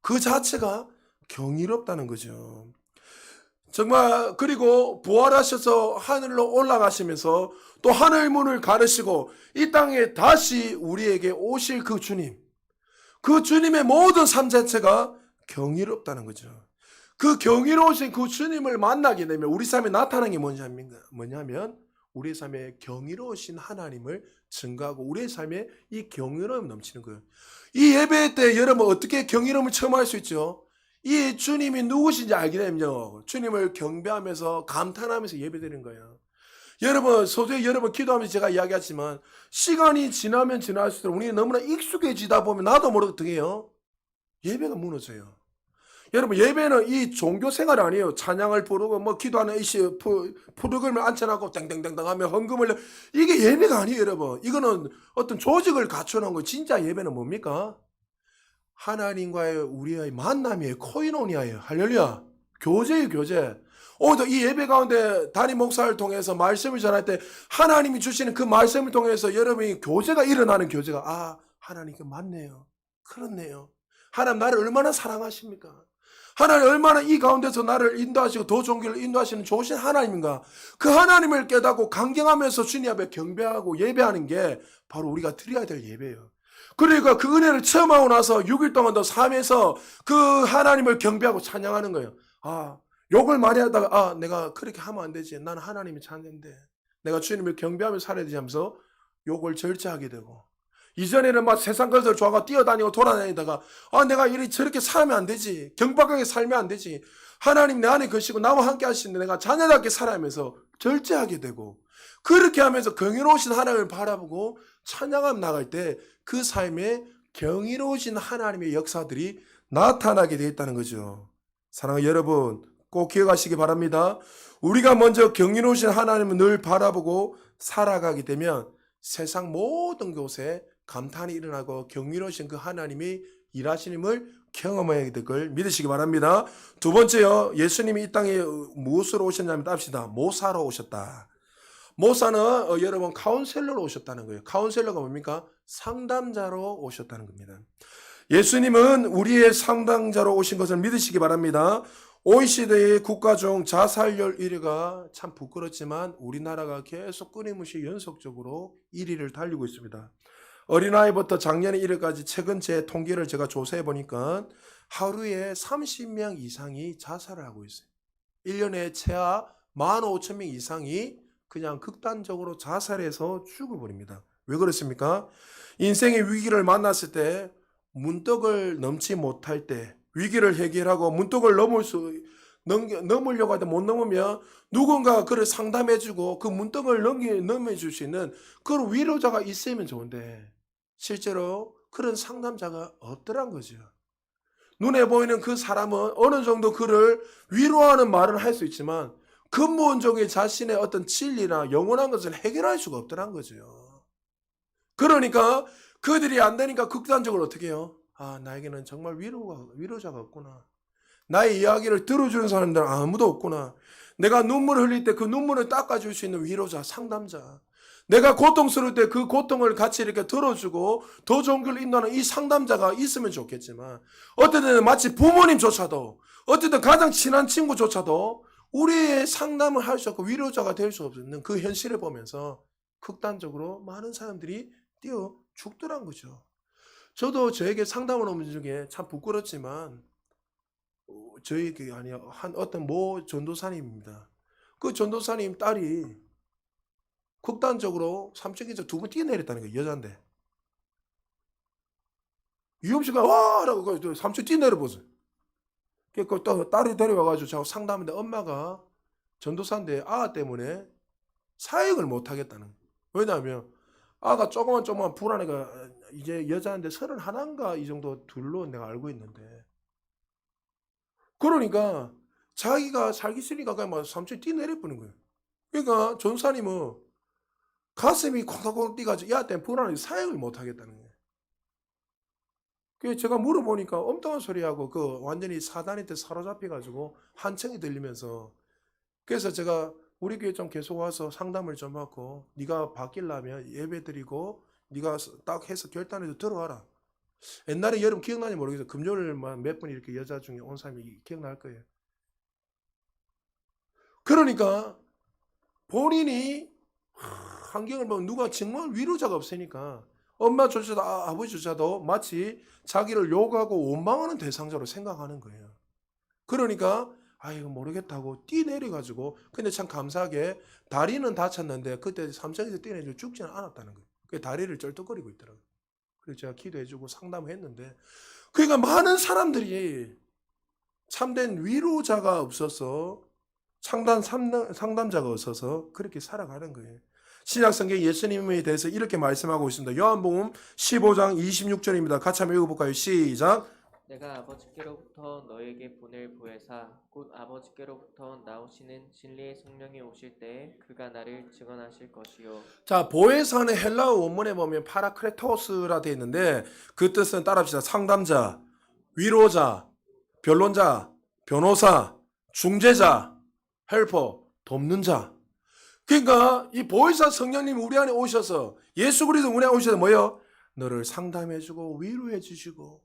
그 자체가 경이롭다는 거죠. 정말 그리고 부활하셔서 하늘로 올라가시면서 또 하늘 문을 가르시고 이 땅에 다시 우리에게 오실 그 주님, 그 주님의 모든 삶 자체가 경이롭다는 거죠. 그 경이로우신 그 주님을 만나게 되면 우리 삶에 나타나는 게 뭐냐면 우리의 삶에 경이로우신 하나님을 증거하고 우리의 삶에 이 경이로움이 넘치는 거예요. 이 예배 때 여러분 어떻게 경이로움을 체험할 수 있죠? 이 주님이 누구신지 알게 되면요, 주님을 경배하면서 감탄하면서 예배드리는 거예요. 여러분 소중히 여러분 기도하면서 제가 이야기했지만 시간이 지나면 지날수록 우리는 너무나 익숙해지다 보면 나도 모르게 어떻게 해요? 예배가 무너져요. 여러분 예배는 이 종교 생활이 아니에요. 찬양을 부르고 뭐 기도하는 프로그램을 앉혀놓고 땡땡땡땡 하며 헌금을 이게 예배가 아니에요. 여러분 이거는 어떤 조직을 갖춰놓은 거. 진짜 예배는 뭡니까? 하나님과의 우리의 만남이에요. 코이노니아예요. 할렐루야. 교제예요. 교제. 오늘도 이 예배 가운데 담임 목사를 통해서 말씀을 전할 때 하나님이 주시는 그 말씀을 통해서 여러분이 교제가 일어나는 교제가 하나님께 맞네요. 그렇네요. 하나님 나를 얼마나 사랑하십니까? 하나님 얼마나 이 가운데서 나를 인도하시고 더 좋은 길을 인도하시는 좋으신 하나님인가? 그 하나님을 깨닫고 강경하면서 주님 앞에 경배하고 예배하는 게 바로 우리가 드려야 될 예배예요. 그러니까 그 은혜를 체험하고 나서 6일 동안 더 삶에서 그 하나님을 경배하고 찬양하는 거예요. 욕을 많이 하다가 내가 그렇게 하면 안 되지. 나는 하나님이 찾는데 내가 주님을 경배하며 살아야 되지 하면서 욕을 절제하게 되고, 이전에는 막 세상 것을 좋아하고 뛰어다니고 돌아다니다가 내가 이렇게 저렇게 살면 안 되지. 경박하게 살면 안 되지. 하나님 내 안에 계시고 나와 함께 하시는데 내가 자녀답게 살아가면서 절제하게 되고, 그렇게 하면서 경이로우신 하나님을 바라보고 찬양하며 나갈 때 그 삶에 경이로우신 하나님의 역사들이 나타나게 되어 있다는 거죠. 사랑하는 여러분, 꼭 기억하시기 바랍니다. 우리가 먼저 경이로우신 하나님을 늘 바라보고 살아가게 되면 세상 모든 곳에 감탄이 일어나고 경이로우신 그 하나님이 일하시님을 경험하게 될 걸 믿으시기 바랍니다. 두 번째요, 예수님이 이 땅에 무엇으로 오셨냐면 답시다. 모사로 오셨다. 모사는 여러분 카운셀러로 오셨다는 거예요. 카운셀러가 뭡니까? 상담자로 오셨다는 겁니다. 예수님은 우리의 상담자로 오신 것을 믿으시기 바랍니다. OECD의 국가 중 자살률 1위가 참 부끄럽지만 우리나라가 계속 끊임없이 연속적으로 1위를 달리고 있습니다. 어린아이부터 작년에 1위까지 최근 제 통계를 제가 조사해 보니까 하루에 30명 이상이 자살을 하고 있어요. 1년에 최하 15,000명 이상이 그냥 극단적으로 자살해서 죽어버립니다. 왜 그렇습니까? 인생의 위기를 만났을 때, 문턱을 넘지 못할 때, 위기를 해결하고 문턱을 넘으려고 하다 못 넘으면 누군가 그를 상담해주고 그 문턱을 넘어줄 수 있는 그런 위로자가 있으면 좋은데, 실제로 그런 상담자가 없더란 거죠. 눈에 보이는 그 사람은 어느 정도 그를 위로하는 말을 할 수 있지만 근본적인 자신의 어떤 진리나 영원한 것을 해결할 수가 없더란 거죠. 그러니까 그들이 안 되니까 극단적으로 어떻게 해요? 나에게는 정말 위로자가 없구나. 나의 이야기를 들어주는 사람들은 아무도 없구나. 내가 눈물을 흘릴 때 그 눈물을 닦아줄 수 있는 위로자, 상담자. 내가 고통스러울 때 그 고통을 같이 이렇게 들어주고 더 좋은 걸 인도하는 이 상담자가 있으면 좋겠지만, 어떨 때는 마치 부모님조차도, 어떨 때 가장 친한 친구조차도 우리의 상담을 할 수 없고 위로자가 될 수 없는 그 현실을 보면서 극단적으로 많은 사람들이 뛰어 죽더란 거죠. 저도 저에게 상담을 오는 중에 참 부끄럽지만 저에게 아니요, 한 어떤 모 전도사님입니다. 그 전도사님 딸이 극단적으로 3층에서 2번 뛰어내렸다는 거예요. 여자인데. 위험시가 와라고 3층 뛰어내려보세요. 그 딸이 데려와가지고 자꾸 상담하는데 엄마가 전도사인데 아가 때문에 사역을 못 하겠다는 거예요. 왜냐하면 아가 조그만 불안해가 이제 여자인데 31인가 이 정도 둘로 내가 알고 있는데, 그러니까 자기가 살기 싫으니까 그냥 막 3층 뛰어내려보는 거예요. 그러니까 전사님은 가슴이 콩닥콩닥 뛰가지고 야 때문에 불안해서 사역을 못 하겠다는 거예요. 그래서 제가 물어보니까 엉뚱한 소리하고 그 완전히 사단한테 사로잡혀가지고 한청이 들리면서, 그래서 제가 우리 교회 좀 계속 와서 상담을 좀 하고 네가 바뀌려면 예배 드리고 네가 딱 해서 결단해서 들어와라. 옛날에 여러분 기억나는지 모르겠어요. 금요일만 몇 번 이렇게 여자 중에 온 사람이 기억날 거예요. 그러니까 본인이 환경을 보면 누가 정말 위로자가 없으니까 엄마조차도 아버지조차도 마치 자기를 욕하고 원망하는 대상자로 생각하는 거예요. 그러니까 이거 모르겠다고 뛰내려가지고, 근데 참 감사하게 다리는 다쳤는데 그때 3층에서 뛰내려 죽지는 않았다는 거예요. 그 다리를 쩔뚝거리고 있더라고요. 그래서 제가 기도해주고 상담했는데, 그러니까 많은 사람들이 참된 위로자가 없어서, 상담자가 없어서 그렇게 살아가는 거예요. 신약성경 예수님에 대해서 이렇게 말씀하고 있습니다. 요한복음 15장 26절입니다. 같이 한번 읽어볼까요? 시작. 내가 아버지께로부터 너에게 보낼 보혜사 곧 아버지께로부터 나오시는 진리의 성령이 오실 때에 그가 나를 증언하실 것이요. 자, 보혜사는 헬라어 원문에 보면 파라크레토스라 되어 있는데 그 뜻은 따라합시다. 상담자, 위로자, 변론자, 변호사, 중재자, 헬퍼, 돕는 자. 그러니까 이 보혜사 성령님이 우리 안에 오셔서, 예수 그리스도 우리 안에 오셔서 뭐요? 너를 상담해주고 위로해 주시고,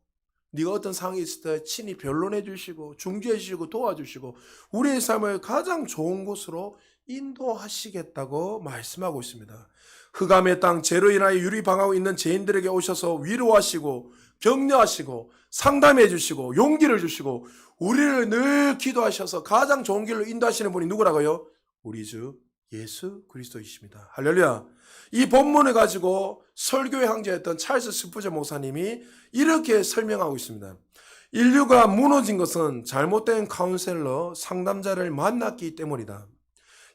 네가 어떤 상황이 있을 때 친히 변론해 주시고 중재해 주시고 도와주시고 우리의 삶을 가장 좋은 곳으로 인도하시겠다고 말씀하고 있습니다. 흑암의 땅 죄로 인하여 유리방하고 있는 죄인들에게 오셔서 위로하시고 격려하시고 상담해 주시고 용기를 주시고 우리를 늘 기도하셔서 가장 좋은 길로 인도하시는 분이 누구라고요? 우리 주 예수 그리스도이십니다. 할렐루야. 이 본문을 가지고 설교의 황제였던 찰스 스푸전 목사님이 이렇게 설명하고 있습니다. 인류가 무너진 것은 잘못된 카운셀러, 상담자를 만났기 때문이다.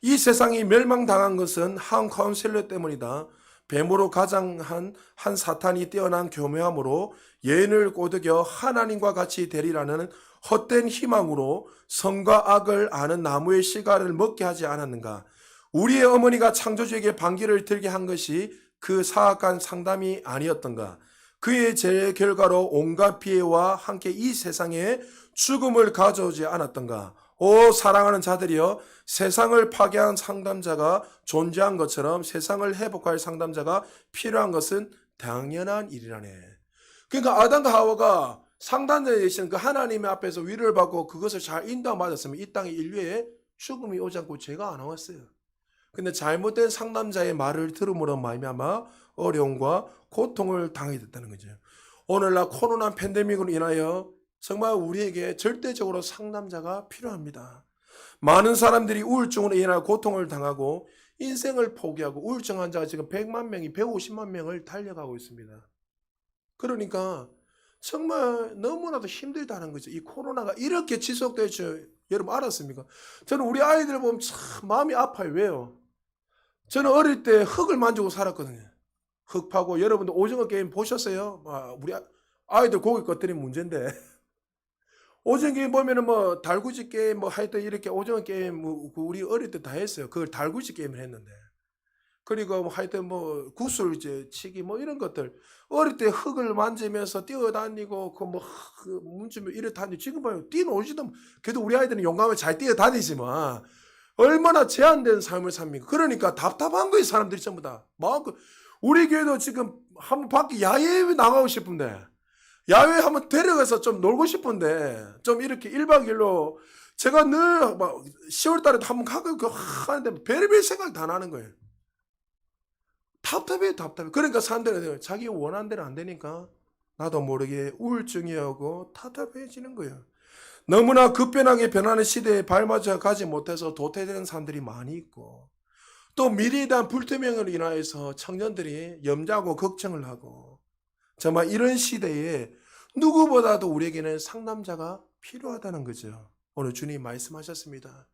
이 세상이 멸망당한 것은 한 카운셀러 때문이다. 뱀으로 가장한 한 사탄이 뛰어난 교묘함으로 예언을 꼬드겨 하나님과 같이 되리라는 헛된 희망으로 선과 악을 아는 나무의 씨가를 먹게 하지 않았는가? 우리의 어머니가 창조주에게 반기를 들게 한 것이 그 사악한 상담이 아니었던가? 그의 죄의 결과로 온갖 피해와 함께 이 세상에 죽음을 가져오지 않았던가? 오 사랑하는 자들이여, 세상을 파괴한 상담자가 존재한 것처럼 세상을 회복할 상담자가 필요한 것은 당연한 일이라네. 그러니까 아담과 하와가 상담자에 계신 그 하나님의 앞에서 위로를 받고 그것을 잘 인도받았으면 이 땅에 인류에 죽음이 오지 않고 죄가 안 왔어요. 근데 잘못된 상담자의 말을 들음으로 말미암아 어려움과 고통을 당하게 됐다는 거죠. 오늘날 코로나 팬데믹으로 인하여 정말 우리에게 절대적으로 상담자가 필요합니다. 많은 사람들이 우울증으로 인하여 고통을 당하고 인생을 포기하고 우울증 환자가 지금 100만 명이 150만 명을 달려가고 있습니다. 그러니까 정말 너무나도 힘들다는 거죠. 이 코로나가 이렇게 지속될 줄 여러분 알았습니까? 저는 우리 아이들 보면 참 마음이 아파요. 왜요? 저는 어릴 때 흙을 만지고 살았거든요. 흙 파고 여러분들 오징어 게임 보셨어요? 우리 아이들 고기 것들이 문제인데 오징어 게임 보면은 뭐 달구지 게임 뭐 하여튼 이렇게 오징어 게임 우리 어릴 때 다 했어요. 그걸 달구지 게임을 했는데 그리고 뭐 하여튼 뭐 구슬 이제 치기 뭐 이런 것들 어릴 때 흙을 만지면서 뛰어다니고 그 문지면 이래 다니 지금 봐요 뛰노지도 그래도 우리 아이들은 용감하게 잘 뛰어다니지만 얼마나 제한된 삶을 삽니까? 그러니까 답답한 거예요 사람들이 전부 다. 우리 교회도 지금 한번 밖에 야외에 나가고 싶은데 야외 한번 데려가서 좀 놀고 싶은데 좀 이렇게 1박 2일로 제가 늘 막 10월 달에도 한번 가고 하는데 별의별 생각이 다 나는 거예요. 답답해요, 답답해. 그러니까 사람들은 자기 원하는 대로 안 되니까 나도 모르게 우울증이 오고 답답해지는 거예요. 너무나 급변하게 변하는 시대에 발맞춰 가지 못해서 도태되는 사람들이 많이 있고 또 미래에 대한 불투명으로 인하여서 청년들이 염려하고 걱정을 하고 정말 이런 시대에 누구보다도 우리에게는 상담자가 필요하다는 거죠. 오늘 주님 말씀하셨습니다.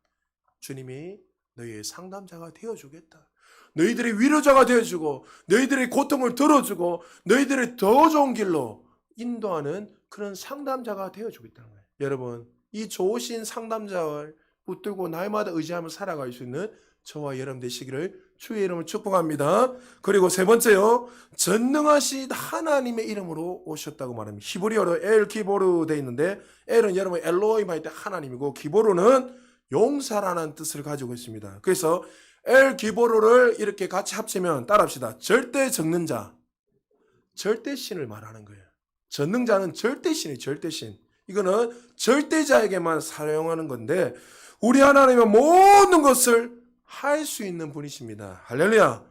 주님이 너희의 상담자가 되어주겠다. 너희들의 위로자가 되어주고 너희들의 고통을 들어주고 너희들을 더 좋은 길로 인도하는 그런 상담자가 되어주겠다는 거예요. 여러분 이 좋으신 상담자를 붙들고 날마다 의지하며 살아갈 수 있는 저와 여러분 되시기를 주의 이름으로 축복합니다. 그리고 세 번째요. 전능하신 하나님의 이름으로 오셨다고 말합니다. 히브리어로 엘 기보르 되어 있는데 엘은 여러분 엘로힘 할 때 하나님이고 기보르는 용사라는 뜻을 가지고 있습니다. 그래서 엘 기보르를 이렇게 같이 합치면 따라합시다. 절대 적는 자, 절대신을 말하는 거예요. 전능자는 절대신이에요. 절대신. 이거는 절대자에게만 사용하는 건데 우리 하나님은 모든 것을 할 수 있는 분이십니다. 할렐루야.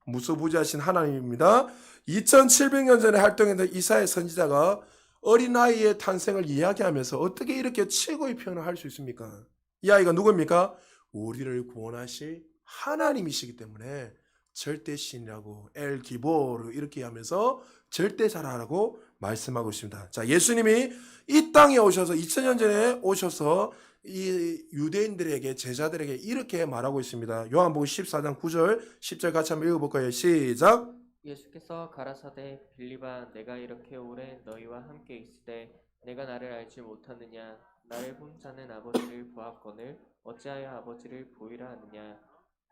무소부지하신 하나님입니다. 2700년 전에 활동했던 이사야 선지자가 어린아이의 탄생을 이야기하면서 어떻게 이렇게 최고의 표현을 할 수 있습니까? 이 아이가 누굽니까? 우리를 구원하실 하나님이시기 때문에 절대신이라고 엘 기보르 이렇게 하면서 절대자라고 말씀하고 있습니다. 자, 예수님이 이 땅에 오셔서 2000년 전에 오셔서 이 유대인들에게 제자들에게 이렇게 말하고 있습니다. 요한복음 14장 9절 10절 같이 한번 읽어볼까요? 시작. 예수께서 가라사대 빌립아 내가 이렇게 오래 너희와 함께 있으되 내가 나를 알지 못하느냐 나를 본 자는 아버지를 보았거늘 어찌하여 아버지를 보이라 하느냐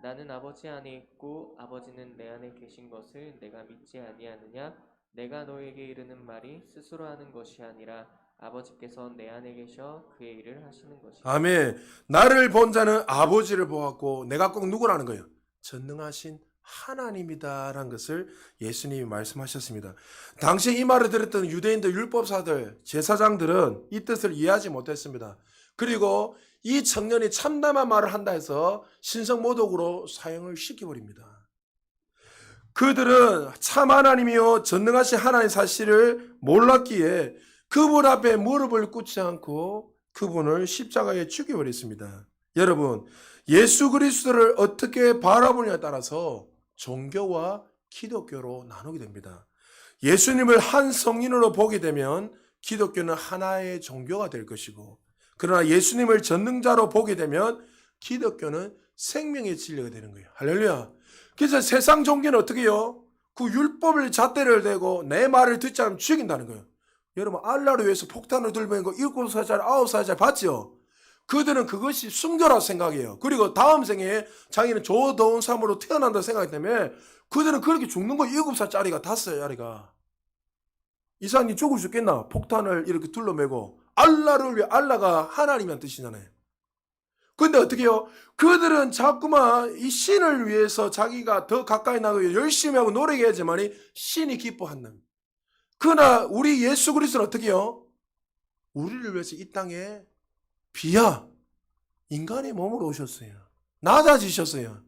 나는 아버지 안에 있고 아버지는 내 안에 계신 것을 내가 믿지 아니하느냐 내가 너에게 이르는 말이 스스로 하는 것이 아니라 아버지께서 내 안에 계셔 그의 일을 하시는 것이다. 아멘. 나를 본 자는 아버지를 보았고 내가 꼭 누구라는 거예요? 전능하신 하나님이다라는 것을 예수님이 말씀하셨습니다. 당시 이 말을 들었던 유대인들 율법사들 제사장들은 이 뜻을 이해하지 못했습니다. 그리고 이 청년이 참담한 말을 한다 해서 신성모독으로 사형을 시켜버립니다. 그들은 참 하나님이요 전능하신 하나님 사실을 몰랐기에 그분 앞에 무릎을 꿇지 않고 그분을 십자가에 죽여버렸습니다. 여러분, 예수 그리스도를 어떻게 바라보냐에 따라서 종교와 기독교로 나누게 됩니다. 예수님을 한 성인으로 보게 되면 기독교는 하나의 종교가 될 것이고, 그러나 예수님을 전능자로 보게 되면 기독교는 생명의 진리가 되는 거예요. 할렐루야. 그래서 세상 종교는 어떻게 해요? 그 율법을 잣대를 대고 내 말을 듣지 않으면 죽인다는 거예요. 여러분, 알라를 위해서 폭탄을 들고 있는 거 7살짜리 9살짜리 봤죠? 그들은 그것이 순교라고 생각해요. 그리고 다음 생에 자기는 좋은 삶으로 태어난다 생각하기 때문에 그들은 그렇게 죽는 거 7살짜리가 5살짜리가. 이 사람이 죽을 수 있겠나? 폭탄을 이렇게 둘러매고. 알라를 위해, 알라가 하나님이란 뜻이잖아요. 근데 어떻게 해요? 그들은 자꾸만 이 신을 위해서 자기가 더 가까이 나가고 열심히 하고 노력해야지만 신이 기뻐한다. 그러나 우리 예수 그리스도는 어떻게 해요? 우리를 위해서 이 땅에 비야 인간의 몸으로 오셨어요. 낮아지셨어요.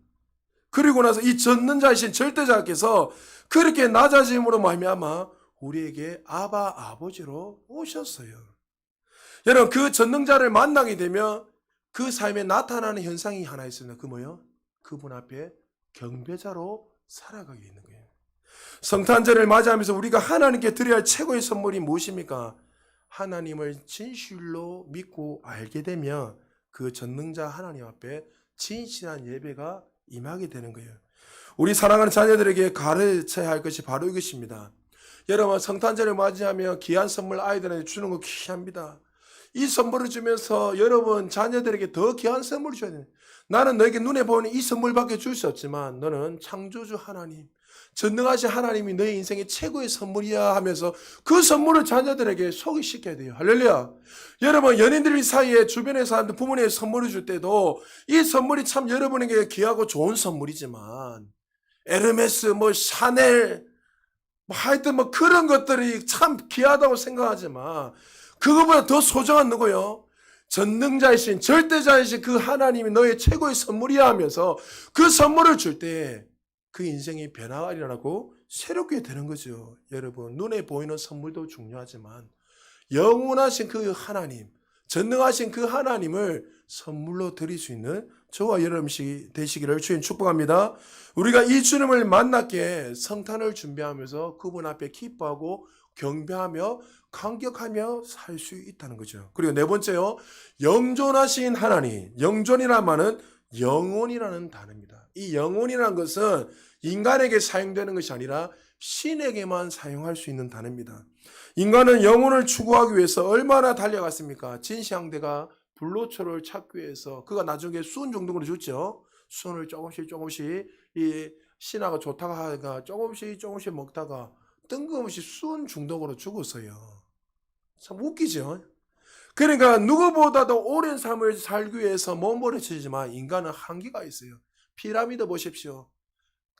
그리고 나서 이 전능자이신 절대자께서 그렇게 낮아짐으로 말미암아 우리에게 아바 아버지로 오셨어요. 여러분, 그 전능자를 만나게 되면 그 삶에 나타나는 현상이 하나 있습니다. 그 뭐요? 그분 앞에 경배자로 살아가게 있는 거예요. 성탄절을 맞이하면서 우리가 하나님께 드려야 할 최고의 선물이 무엇입니까? 하나님을 진실로 믿고 알게 되면 그 전능자 하나님 앞에 진실한 예배가 임하게 되는 거예요. 우리 사랑하는 자녀들에게 가르쳐야 할 것이 바로 이것입니다. 여러분, 성탄절을 맞이하며 귀한 선물 아이들한테 주는 거 귀합니다. 이 선물을 주면서 여러분 자녀들에게 더 귀한 선물을 줘야 돼요. 나는 너에게 눈에 보이는 이 선물밖에 줄 수 없지만 너는 창조주 하나님, 전능하신 하나님이 너의 인생의 최고의 선물이야 하면서 그 선물을 자녀들에게 소개시켜야 돼요. 할렐루야. 여러분, 연인들 사이에 주변의 사람들 부모님에게 선물을 줄 때도 이 선물이 참 여러분에게 귀하고 좋은 선물이지만 에르메스, 샤넬, 하여튼 그런 것들이 참 귀하다고 생각하지만 그거보다 더 소중한 누구요? 전능자이신 절대자이신 그 하나님이 너의 최고의 선물이야 하면서 그 선물을 줄 때 그 인생이 변화가 일어나고 새롭게 되는 거죠. 여러분, 눈에 보이는 선물도 중요하지만 영원하신 그 하나님, 전능하신 그 하나님을 선물로 드릴 수 있는 저와 여러분이 되시기를 주님 축복합니다. 우리가 이 주님을 만났기에 성탄을 준비하면서 그분 앞에 기뻐하고 경배하며 감격하며 살 수 있다는 거죠. 그리고 네 번째요, 영존하신 하나님. 영존이라는 말은 영혼이라는 단어입니다. 이 영혼이라는 것은 인간에게 사용되는 것이 아니라 신에게만 사용할 수 있는 단어입니다. 인간은 영혼을 추구하기 위해서 얼마나 달려갔습니까? 진시황대가 불로초를 찾기 위해서 그가 나중에 수은 정도로 줬죠. 수은을 조금씩 이 신하가 좋다고 하다가 조금씩 먹다가 뜬금없이 수은 중독으로 죽었어요. 참 웃기죠. 그러니까 누구보다도 오랜 삶을 살기 위해서 몸부림치지만 인간은 한계가 있어요. 피라미드 보십시오.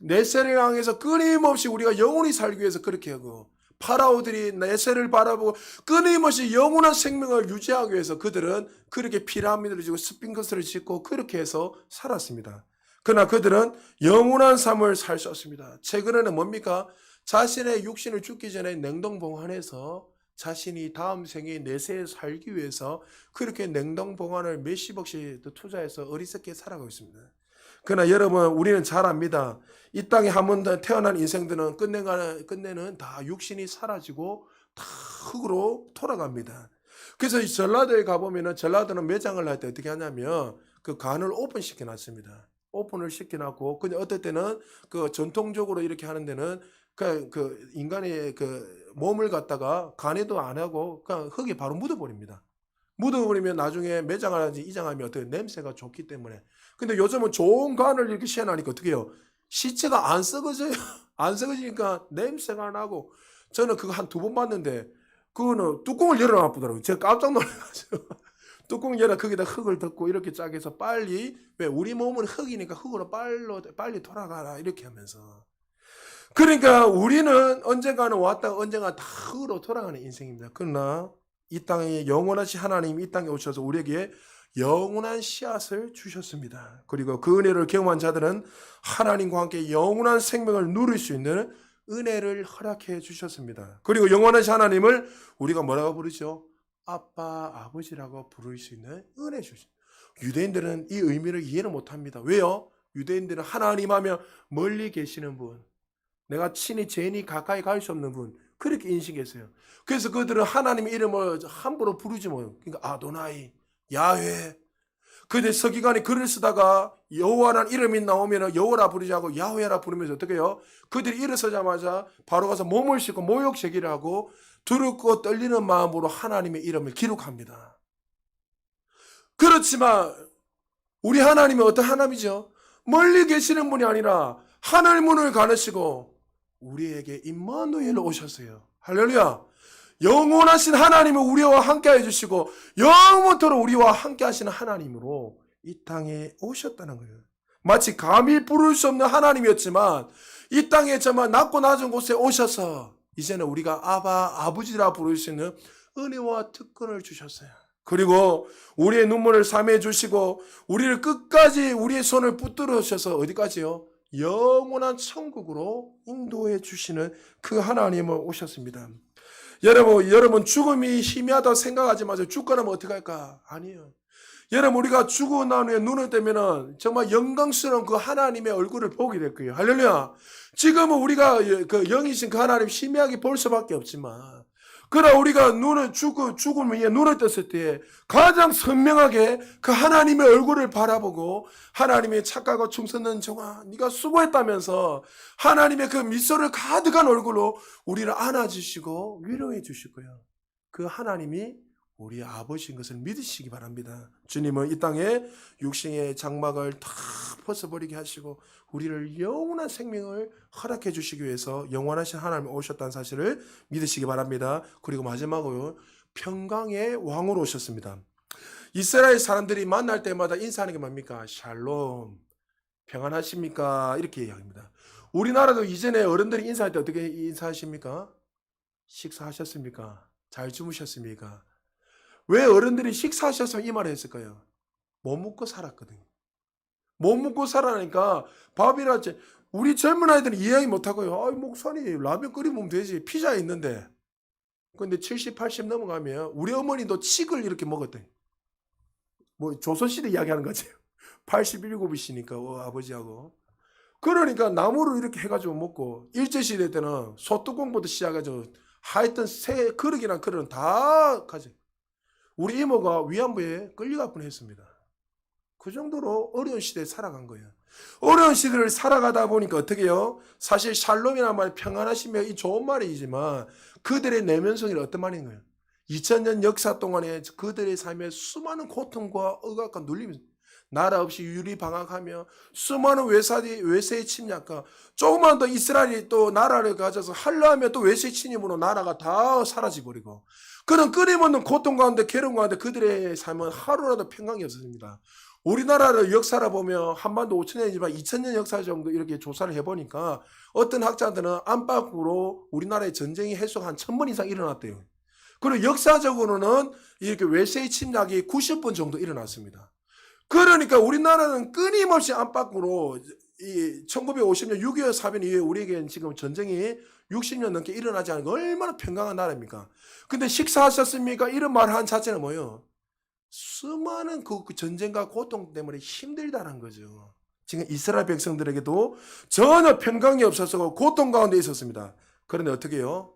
네셀을 향해서 끊임없이 우리가 영원히 살기 위해서 그렇게 하고, 파라오들이 네셀을 바라보고 끊임없이 영원한 생명을 유지하기 위해서 그들은 그렇게 피라미드를 짓고 스핑크스를 짓고 그렇게 해서 살았습니다. 그러나 그들은 영원한 삶을 살 수 없습니다. 최근에는 뭡니까? 자신의 육신을 죽기 전에 냉동보관해서 자신이 다음 생에 내세에 살기 위해서 그렇게 냉동보관을 몇십억씩 투자해서 어리석게 살아가고 있습니다. 그러나 여러분, 우리는 잘 압니다. 이 땅에 한 번 더 태어난 인생들은 끝내는 다 육신이 사라지고 다 흙으로 돌아갑니다. 그래서 이 전라도에 가보면은 전라도는 매장을 할 때 어떻게 하냐면 그 간을 오픈시켜 놨습니다. 오픈을 시켜놨고, 근데 어떨 때는 그 전통적으로 이렇게 하는 데는 그 인간의 그 몸을 갖다가 간에도 안 하고 그냥 흙에 바로 묻어버립니다. 묻어버리면 나중에 매장을 하지 이장하면 어떻게 냄새가 좋기 때문에. 근데 요즘은 좋은 간을 이렇게 시켜놓으니까 어떻게 해요? 시체가 안 썩어져요. 안 썩어지니까 냄새가 나고. 저는 그거 한 2번 봤는데 그거는 뚜껑을 열어놨더라고요. 제가 깜짝 놀라가지고 뚜껑 열어 거기다 흙을 덮고 이렇게 쫙 해서 빨리, 왜 우리 몸은 흙이니까 흙으로 빨리 돌아가라 이렇게 하면서. 그러니까 우리는 언젠가는 왔다가 언젠가 다 흙으로 돌아가는 인생입니다. 그러나 이 땅에 영원하신 하나님이 이 땅에 오셔서 우리에게 영원한 씨앗을 주셨습니다. 그리고 그 은혜를 경험한 자들은 하나님과 함께 영원한 생명을 누릴 수 있는 은혜를 허락해 주셨습니다. 그리고 영원하신 하나님을 우리가 뭐라고 부르죠? 아빠, 아버지라고 부를 수 있는 은혜 주신. 유대인들은 이 의미를 이해를 못합니다. 왜요? 유대인들은 하나님 하면 멀리 계시는 분, 내가 친히 제인이 가까이 갈 수 없는 분, 그렇게 인식했어요. 그래서 그들은 하나님의 이름을 함부로 부르지 못해요. 그러니까 아도나이, 야훼. 근데 서기관이 글을 쓰다가 여호와라는 이름이 나오면 여호와라 부르지 않고 야훼라 부르면서 어떻게 해요? 그들이 일어서자마자 바로 가서 몸을 씻고 모욕 제기를 하고 두렵고 떨리는 마음으로 하나님의 이름을 기록합니다. 그렇지만 우리 하나님은 어떤 하나님이죠? 멀리 계시는 분이 아니라 하늘 문을 가르시고 우리에게 임마누엘로 오셨어요. 할렐루야. 영원하신 하나님을 우리와 함께 해주시고 영원토록 우리와 함께 하시는 하나님으로 이 땅에 오셨다는 거예요. 마치 감히 부를 수 없는 하나님이었지만 이 땅에 정말 낮고 낮은 곳에 오셔서 이제는 우리가 아바, 아버지라 부를 수 있는 은혜와 특권을 주셨어요. 그리고 우리의 눈물을 삼해 주시고 우리를 끝까지 우리의 손을 붙들어 주셔서 어디까지요? 영원한 천국으로 인도해 주시는 그 하나님을 오셨습니다. 여러분 죽음이 희미하다고 생각하지 마세요. 죽고 나면 어떻게 할까? 아니에요. 여러분 우리가 죽고 난 후에 눈을 뜨면은 정말 영광스러운 그 하나님의 얼굴을 보게 될 거예요. 할렐루야. 지금은 우리가 그 영이신 그 하나님 희미하게 볼 수밖에 없지만 그러나 우리가 죽음 위에 눈을 떴을 때 가장 선명하게 그 하나님의 얼굴을 바라보고 하나님의 착하고 충성된 종아 네가 수고했다면서 하나님의 그 미소를 가득한 얼굴로 우리를 안아주시고 위로해 주실 거예요. 그 하나님이 우리 아버지인 것을 믿으시기 바랍니다. 주님은 이 땅에 육신의 장막을 다 벗어버리게 하시고 우리를 영원한 생명을 허락해 주시기 위해서 영원하신 하나님 오셨다는 사실을 믿으시기 바랍니다. 그리고 마지막으로 평강의 왕으로 오셨습니다. 이스라엘 사람들이 만날 때마다 인사하는 게 뭡니까? 샬롬, 평안하십니까? 이렇게 이야기합니다. 우리나라도 이전에 어른들이 인사할 때 어떻게 인사하십니까? 식사하셨습니까? 잘 주무셨습니까? 왜 어른들이 식사하셨으면 이 말을 했을까요? 못 먹고 살았거든요. 못 먹고 살아니까 밥이라 우리 젊은 아이들은 이해하기 못하고요. 아이 목사님 라면 끓여 먹으면 되지. 피자 있는데. 근데 70, 80 넘어가면 우리 어머니도 칡을 이렇게 먹었대. 뭐 조선시대 이야기하는 거지. 87이시니까 아버지하고. 그러니까 나무를 이렇게 해가지고 먹고 일제시대 때는 소뚜껑부터 시작해서 하여튼 새 그릇이랑 그릇은 다 가져. 우리 이모가 위안부에 끌려갈 뻔했습니다. 그 정도로 어려운 시대에 살아간 거예요. 어려운 시대를 살아가다 보니까 어떻게 해요? 사실 샬롬이라는 말 평안하시며 이 좋은 말이지만 그들의 내면성이 어떤 말인 거예요? 2000년 역사 동안에 그들의 삶에 수많은 고통과 억압과 눌림이 나라 없이 유리방황하며 수많은 외세의 침략과 조금만 더 이스라엘이 또 나라를 가져서 하려하면 또 외세 침입으로 나라가 다 사라져버리고 그런 끊임없는 고통 가운데 괴로움 가운데 그들의 삶은 하루라도 평강이 없었습니다. 우리나라를 역사를 보면 한반도 5,000년이지만 2,000년 역사 정도 이렇게 조사를 해보니까 어떤 학자들은 안팎으로 우리나라의 전쟁이 해수가 한 1000번 이상 일어났대요. 그리고 역사적으로는 이렇게 외세의 침략이 90번 정도 일어났습니다. 그러니까 우리나라는 끊임없이 안팎으로 이 1950년 6.25 사변 이후에 우리에게는 지금 전쟁이 60년 넘게 일어나지 않은 게 얼마나 평강한 나라입니까? 근데 식사하셨습니까? 이런 말을 한 자체는 뭐예요? 수많은 그 전쟁과 고통 때문에 힘들다는 거죠. 지금 이스라엘 백성들에게도 전혀 평강이 없어서 고통 가운데 있었습니다. 그런데 어떻게 해요?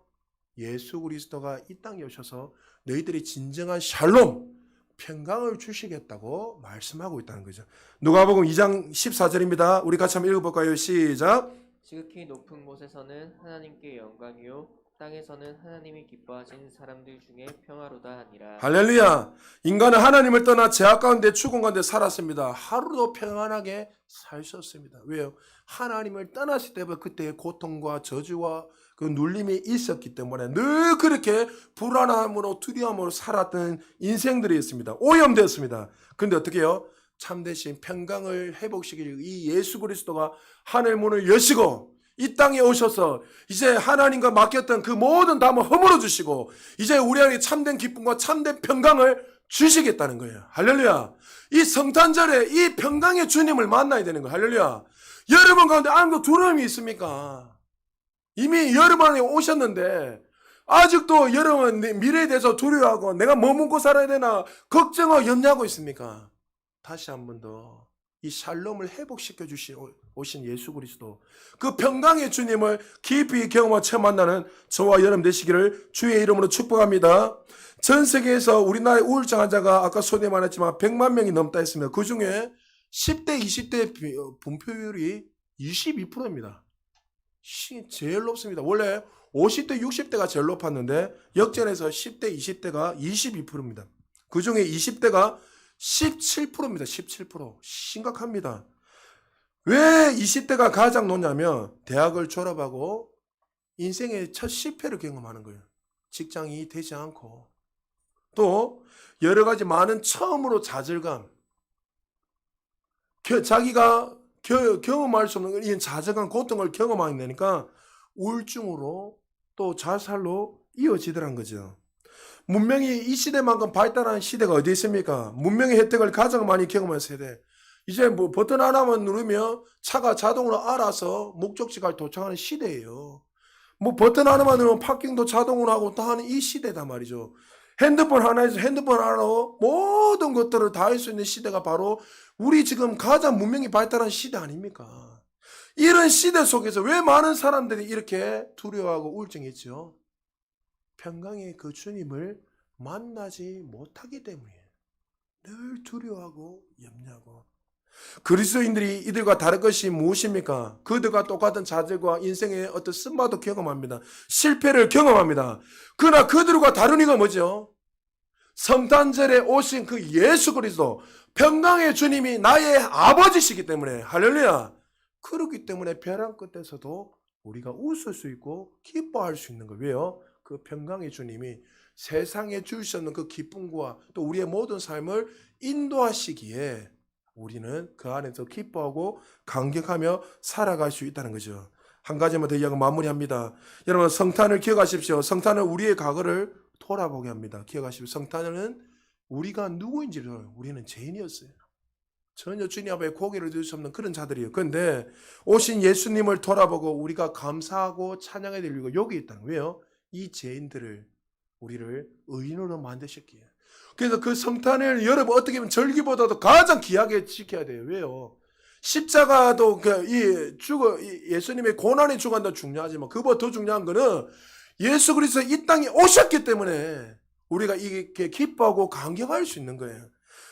예수 그리스도가 이 땅에 오셔서 너희들이 진정한 샬롬, 평강을 주시겠다고 말씀하고 있다는 거죠. 누가복음 2장 14절입니다. 우리 같이 한번 읽어볼까요? 시작. 지극히 높은 곳에서는 하나님께 영광이요 땅에서는 하나님이 기뻐하신 사람들 중에 평화로다 하니라. 할렐루야. 인간은 하나님을 떠나 죄악 가운데 죽음 가운데 살았습니다. 하루도 평안하게 살 수 없습니다. 왜요? 하나님을 떠났을 때부터 그때의 고통과 저주와 그 눌림이 있었기 때문에 늘 그렇게 불안함으로 두려움으로 살았던 인생들이 있습니다. 오염되었습니다. 그런데 어떻게 해요? 참되신 평강을 회복시킬 이 예수 그리스도가 하늘 문을 여시고 이 땅에 오셔서 이제 하나님과 맡겼던 그 모든 담을 허물어 주시고 이제 우리 안에 참된 기쁨과 참된 평강을 주시겠다는 거예요. 할렐루야. 이 성탄절에 이 평강의 주님을 만나야 되는 거예요. 할렐루야. 여러분 가운데 아무도 두려움이 있습니까? 이미 여러분 안에 오셨는데 아직도 여러분 미래에 대해서 두려워하고 내가 뭐 먹고 살아야 되나 걱정하고 염려하고 있습니까? 다시 한 번 더 이 샬롬을 회복시켜 오신 예수 그리스도 그 평강의 주님을 깊이 경험하고 처음 만나는 저와 여러분 되시기를 주의 이름으로 축복합니다. 전 세계에서 우리나라의 우울증 환자가 아까 소개 많았지만 100만 명이 넘다 했습니다. 그 중에 10대, 20대 분포율이 22%입니다. 제일 높습니다. 원래 50대, 60대가 제일 높았는데 역전해서 10대, 20대가 22%입니다. 그 중에 20대가 17%입니다. 17%. 심각합니다. 왜 20대가 가장 높냐면 대학을 졸업하고 인생의 첫 실패를 경험하는 거예요. 직장이 되지 않고 또 여러 가지 많은 처음으로 좌절감 자기가 경험할 수 없는 이런 좌절감 고통을 경험하게 되니까 우울증으로 또 자살로 이어지더란 거죠. 문명이 이 시대만큼 발달한 시대가 어디 있습니까? 문명의 혜택을 가장 많이 경험한 세대. 이제 뭐 버튼 하나만 누르면 차가 자동으로 알아서 목적지까지 도착하는 시대예요. 뭐 버튼 하나만 누르면 파킹도 자동으로 하고 다 하는 이 시대다 말이죠. 핸드폰 하나에서 핸드폰 하나로 모든 것들을 다 할 수 있는 시대가 바로 우리 지금 가장 문명이 발달한 시대 아닙니까? 이런 시대 속에서 왜 많은 사람들이 이렇게 두려워하고 우울증이 있죠? 평강의 그 주님을 만나지 못하기 때문이에요. 늘 두려워하고 염려하고. 그리스도인들이 이들과 다른 것이 무엇입니까? 그들과 똑같은 좌절과 인생의 어떤 쓴맛도 경험합니다. 실패를 경험합니다. 그러나 그들과 다른 이가 뭐죠? 성탄절에 오신 그 예수 그리스도 평강의 주님이 나의 아버지시기 때문에 할렐루야. 그렇기 때문에 벼랑 끝에서도 우리가 웃을 수 있고 기뻐할 수 있는 거예요. 왜요? 그 평강의 주님이 세상에 주셨는 그 기쁨과 또 우리의 모든 삶을 인도하시기에 우리는 그 안에서 기뻐하고 감격하며 살아갈 수 있다는 거죠. 한 가지만 더 이야기 마무리합니다. 여러분 성탄을 기억하십시오. 성탄은 우리의 과거를 돌아보게 합니다. 기억하십시오. 성탄은 우리가 누구인지를 우리는 죄인이었어요. 전혀 주님 앞에 고개를 들 수 없는 그런 자들이에요. 그런데 오신 예수님을 돌아보고 우리가 감사하고 찬양해야 될 이유가 여기 있다는 거예요. 왜요? 이 죄인들을 우리를 의인으로 만드셨기에. 그래서 그 성탄을 여러분 어떻게 보면 절기보다도 가장 귀하게 지켜야 돼요. 왜요? 십자가도 예수님의 고난의 주관도 중요하지만 그보다 더 중요한 거는 예수 그리스도 이 땅에 오셨기 때문에 우리가 이렇게 기뻐하고 감격할 수 있는 거예요.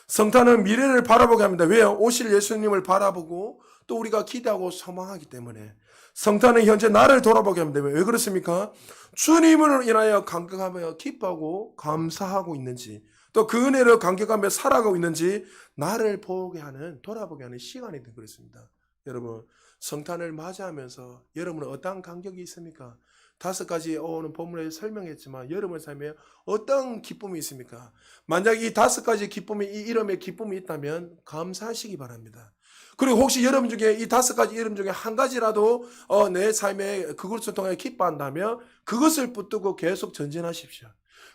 성탄은 미래를 바라보게 합니다. 왜요? 오실 예수님을 바라보고 또 우리가 기대하고 소망하기 때문에. 성탄은 현재 나를 돌아보게 합니다. 왜 그렇습니까? 주님을 인하여 감격하며 기뻐하고 감사하고 있는지 또 그 은혜를 감격하며 살아가고 있는지 나를 보게 하는 돌아보게 하는 시간이 된 그렇습니다. 여러분 성탄을 맞이하면서 여러분은 어떤 감격이 있습니까? 5가지 오늘 본문에 설명했지만 여러분 삶에 어떤 기쁨이 있습니까? 만약 이 5가지 기쁨이 이 이름에 기쁨이 있다면 감사하시기 바랍니다. 그리고 혹시 여러분 중에 이 5가지 이름 중에 한 가지라도 내 삶에 그것을 통해 기뻐한다면 그것을 붙들고 계속 전진하십시오.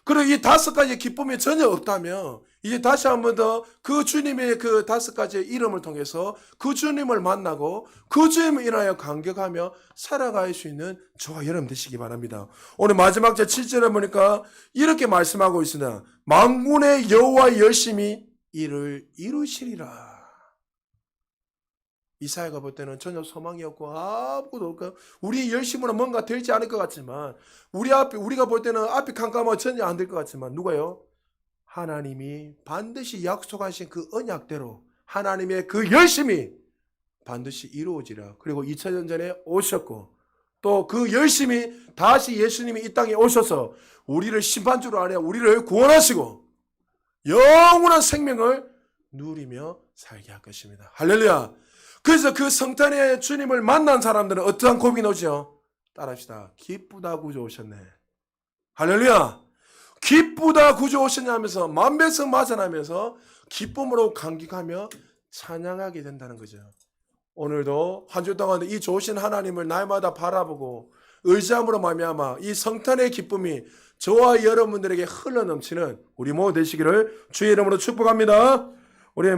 그리고 이 5가지 기쁨이 전혀 없다면 이제 다시 한 번 더 그 주님의 그 5가지의 이름을 통해서 그 주님을 만나고 그 주님을 인하여 감격하며 살아갈 수 있는 저와 여러분 되시기 바랍니다. 오늘 마지막 제 7절에 보니까 이렇게 말씀하고 있습니다. 만군의 여호와의 열심히 이를 이루시리라. 이사야가 볼 때는 전혀 소망이 없고 아무것도 없고 우리 열심으로 뭔가 될지 않을 것 같지만 우리가 볼 때는 앞이 캄캄하고 전혀 안 될 것 같지만 누가요? 하나님이 반드시 약속하신 그 언약대로 하나님의 그 열심이 반드시 이루어지라. 그리고 2000년 전에 오셨고 또 그 열심이 다시 예수님이 이 땅에 오셔서 우리를 심판주로 아니라 우리를 구원하시고 영원한 생명을 누리며 살게 할 것입니다. 할렐루야. 그래서 그 성탄의 주님을 만난 사람들은 어떠한 고백이 나오죠? 따라합시다. 기쁘다 구주 오셨네. 할렐루야. 기쁘다 구주 오셨냐 하면서 만배성 맞아나면서 기쁨으로 감격하며 찬양하게 된다는 거죠. 오늘도 한 주 동안 이 좋으신 하나님을 날마다 바라보고 의지함으로 말미암아 이 성탄의 기쁨이 저와 여러분들에게 흘러넘치는 우리 모두 되시기를 주의 이름으로 축복합니다. 우리